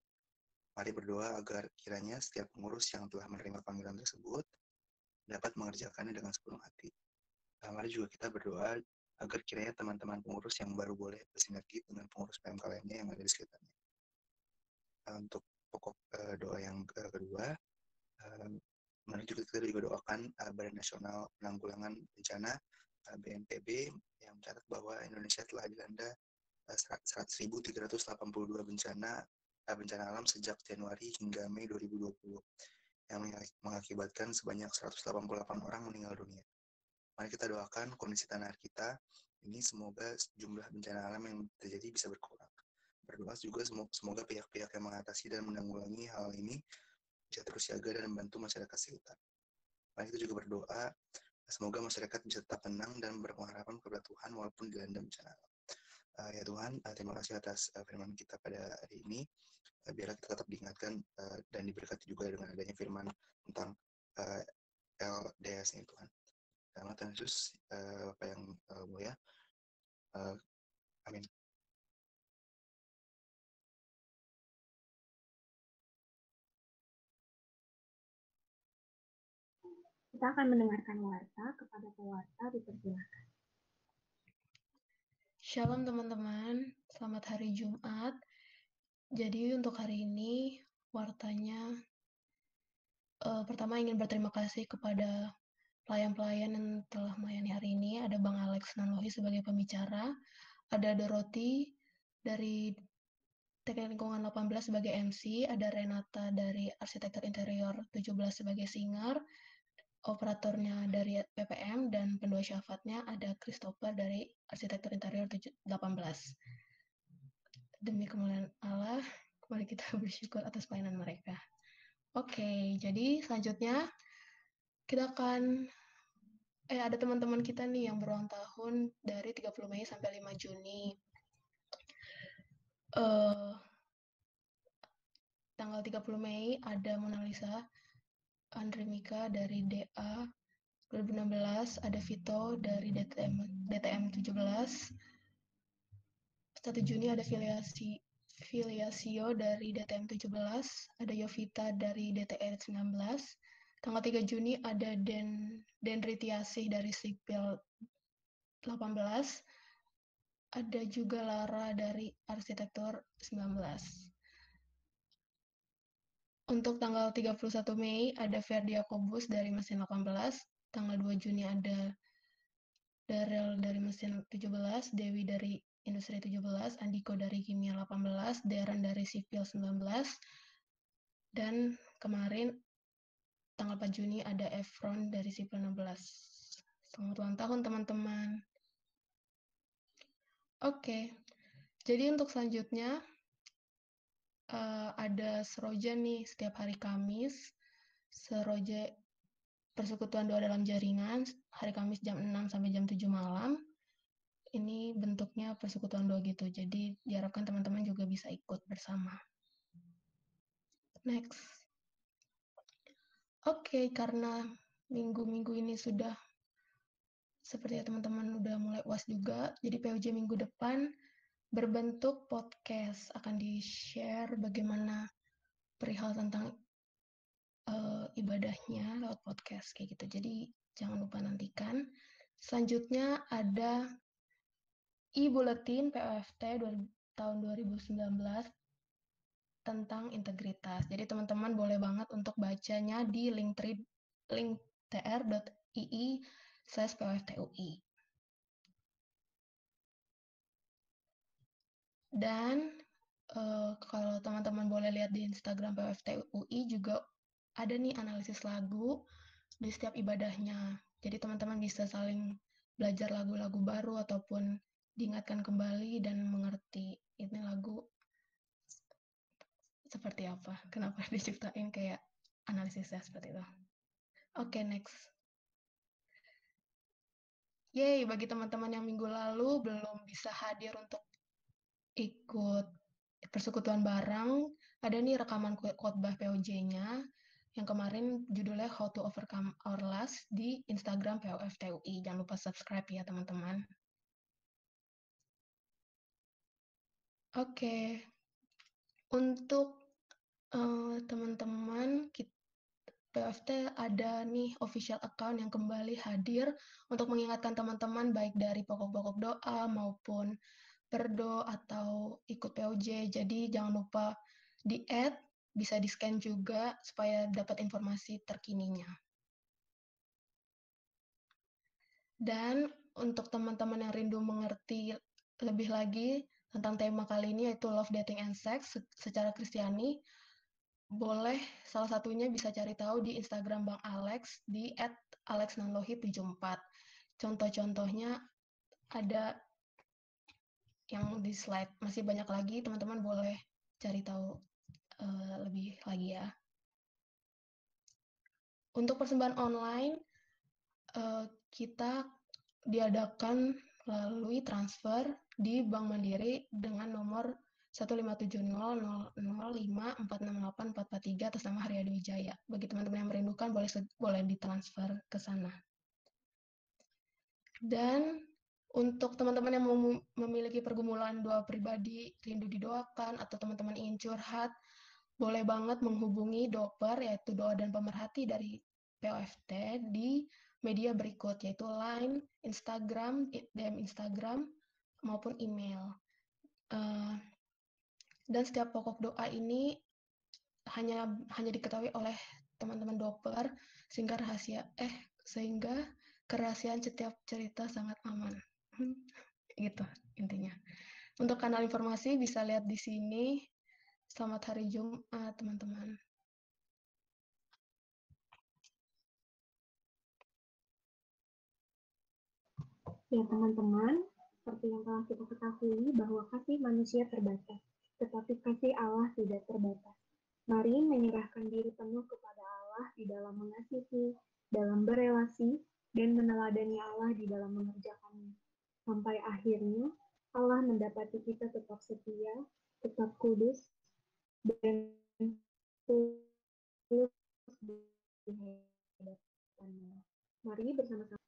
Mari berdoa agar kiranya setiap pengurus yang telah menerima panggilan tersebut dapat mengerjakannya dengan sepenuh hati. Mari juga kita berdoa agar kiranya teman-teman pengurus yang baru boleh bersinergi dengan pengurus PMK lainnya yang ada di sekitarnya. Untuk pokok doa yang kedua, mari juga kita doakan Badan Nasional Penanggulangan Bencana BNPB yang mencatat bahwa Indonesia telah dilanda 1.382 bencana alam sejak Januari hingga Mei 2020 yang mengakibatkan sebanyak 188 orang meninggal dunia. Mari kita doakan kondisi tanah kita ini, semoga jumlah bencana alam yang terjadi bisa berkurang. Berdoa juga semoga pihak-pihak yang mengatasi dan menanggulangi hal ini bisa terus siaga dan membantu masyarakat sekitar. Mari kita juga berdoa semoga masyarakat bisa tetap tenang dan berpengharapan kepada Tuhan walaupun dilanda bencana alam. Ya Tuhan, terima kasih atas firman kita pada hari ini. Biarlah kita tetap diingatkan dan diberkati juga dengan adanya firman tentang LDS ini, Tuhan. Dalam Tuhan Yesus, Bapak yang mulia. Amin. Kita akan mendengarkan warta. Kepada pewarta dipersilakan. Shalom teman-teman, selamat hari Jumat. Jadi untuk hari ini wartanya pertama ingin berterima kasih kepada pelayan-pelayan yang telah melayani hari ini. Ada Bang Alex Nanlohi sebagai pembicara, ada Doroti dari Teknik Lingkungan 18 sebagai MC, ada Renata dari Arsitektur Interior 17 sebagai singer, operatornya dari PPM, dan pendua syafatnya ada Christopher dari Arsitektur Interior 18. Demi kemuliaan Allah, mari kita bersyukur atas pelayanan mereka. Oke, jadi selanjutnya kita akan ada teman-teman kita nih yang berulang tahun dari 30 Mei sampai 5 Juni. Tanggal 30 Mei ada Mona Lisa Andri Mika dari DA 2016, ada Vito dari DTM 17. 1 Juni ada Filiasio dari DTM 17, ada Yovita dari DTR 19. Tanggal 3 Juni ada Denri Tiasih dari Sipil 18. Ada juga Lara dari Arsitektur 19. Untuk tanggal 31 Mei ada Ferdi Yakobus dari Mesin 18. Tanggal 2 Juni ada Daryl dari Mesin 17, Dewi dari Industri 17, Andiko dari Kimia 18, Darren dari Sipil 19, dan kemarin tanggal 4 Juni ada Efron dari Sipil 16. Selamat ulang tahun teman-teman. Oke, jadi untuk selanjutnya ada seroja nih setiap hari Kamis, seroja Persekutuan Doa dalam Jaringan, hari Kamis jam 6 sampai jam 7 malam. Ini bentuknya persekutuan doa gitu, jadi diharapkan teman-teman juga bisa ikut bersama. Next. Oke, karena minggu-minggu ini sudah seperti ya teman-teman udah mulai UAS juga, jadi POJ minggu depan berbentuk podcast, akan di-share bagaimana perihal tentang ibadahnya lewat podcast kayak gitu. Jadi jangan lupa nantikan. Selanjutnya ada e-bulletin POFT tahun 2019 tentang integritas. Jadi teman-teman boleh banget untuk bacanya di linktr.ii/POFTUI. Dan kalau teman-teman boleh lihat di Instagram POFTUI juga ada nih analisis lagu di setiap ibadahnya. Jadi teman-teman bisa saling belajar lagu-lagu baru ataupun diingatkan kembali dan mengerti ini lagu seperti apa, kenapa diciptain, kayak analisisnya seperti itu. Oke, next. Yeay, bagi teman-teman yang minggu lalu belum bisa hadir untuk ikut persekutuan bareng, ada nih rekaman khotbah POJ-nya yang kemarin judulnya How to Overcome Our Lust di Instagram POFTUI. Jangan lupa subscribe ya teman-teman. Oke, untuk teman-teman, POFT ada nih official account yang kembali hadir untuk mengingatkan teman-teman baik dari pokok-pokok doa maupun perdo atau ikut POJ. Jadi jangan lupa di-add, bisa di-scan juga supaya dapat informasi terkininya. Dan untuk teman-teman yang rindu mengerti lebih lagi tentang tema kali ini yaitu Love, Dating, and Sex secara Kristiani, boleh salah satunya bisa cari tahu di Instagram Bang Alex di @alexnanlohi74. Contoh-contohnya ada yang di slide. Masih banyak lagi, teman-teman boleh cari tahu lebih lagi ya. Untuk persembahan online, kita diadakan melalui transfer di Bank Mandiri dengan nomor 1570005468443 atas nama Haryadi Wijaya. Bagi teman-teman yang merindukan boleh ditransfer ke sana. Dan untuk teman-teman yang memiliki pergumulan doa pribadi, rindu didoakan, atau teman-teman ingin curhat, boleh banget menghubungi Doper, yaitu Doa dan Pemerhati dari POFT, di media berikut, yaitu Line, Instagram, DM Instagram, maupun email. Dan setiap pokok doa ini hanya diketahui oleh teman-teman Doper, sehingga kerahasiaan setiap cerita sangat aman. Gitu intinya. Untuk kanal informasi bisa lihat di sini. Selamat hari Jumat, teman-teman. Ya teman-teman, seperti yang telah kita ketahui bahwa kasih manusia terbatas, tetapi kasih Allah tidak terbatas. Mari menyerahkan diri penuh kepada Allah di dalam mengasihi, dalam berelasi, dan meneladani Allah di dalam mengerjakannya. Sampai akhirnya Allah mendapati kita tetap setia, tetap kudus, dan tulus di hadapannya. Mari bersama-sama.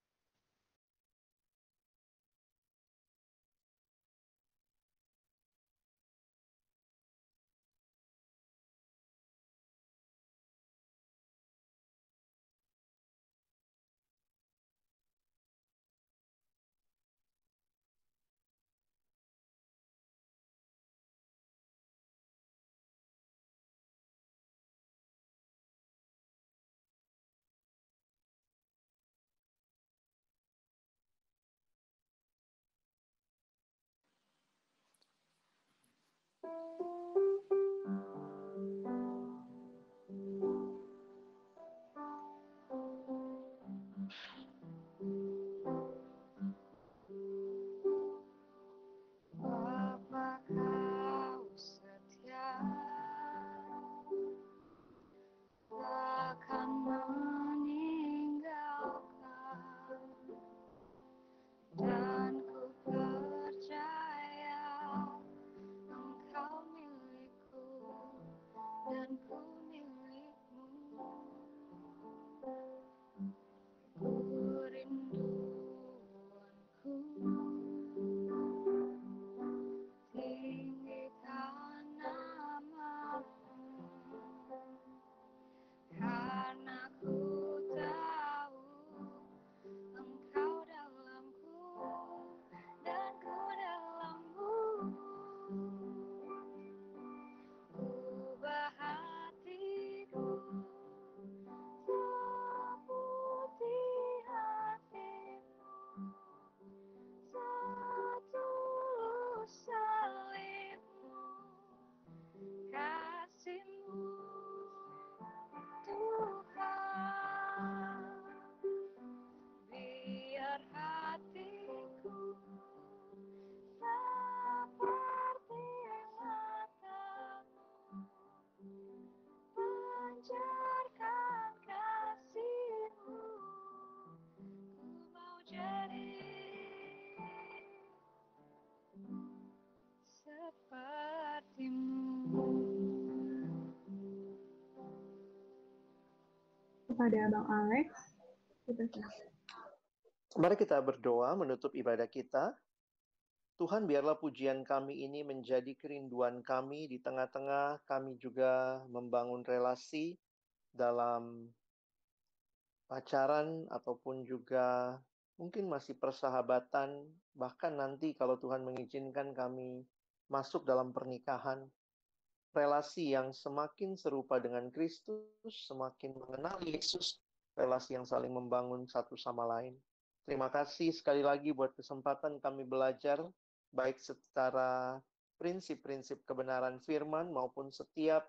Dan ku percaya Engkau milik kepada Bang Alex. Kita silakan. Mari kita berdoa menutup ibadah kita. Tuhan, biarlah pujian kami ini menjadi kerinduan kami di tengah-tengah kami juga membangun relasi dalam pacaran ataupun juga mungkin masih persahabatan, bahkan nanti kalau Tuhan mengizinkan kami masuk dalam pernikahan, relasi yang semakin serupa dengan Kristus, semakin mengenal Yesus, relasi yang saling membangun satu sama lain. Terima kasih sekali lagi buat kesempatan kami belajar, baik secara prinsip-prinsip kebenaran firman maupun setiap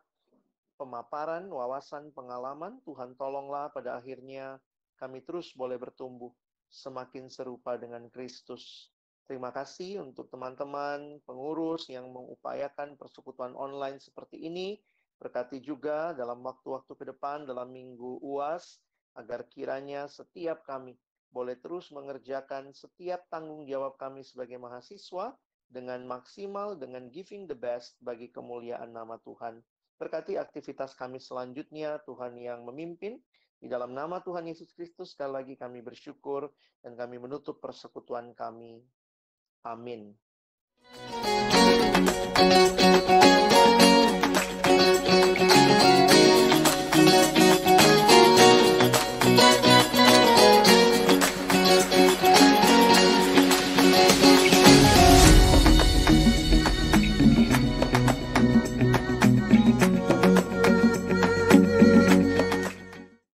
pemaparan, wawasan, pengalaman. Tuhan tolonglah pada akhirnya kami terus boleh bertumbuh semakin serupa dengan Kristus. Terima kasih untuk teman-teman pengurus yang mengupayakan persekutuan online seperti ini. Berkati juga dalam waktu-waktu ke depan, dalam minggu UAS, agar kiranya setiap kami boleh terus mengerjakan setiap tanggung jawab kami sebagai mahasiswa dengan maksimal, dengan giving the best bagi kemuliaan nama Tuhan. Berkati aktivitas kami selanjutnya, Tuhan yang memimpin. Di dalam nama Tuhan Yesus Kristus, sekali lagi kami bersyukur dan kami menutup persekutuan kami. Amin.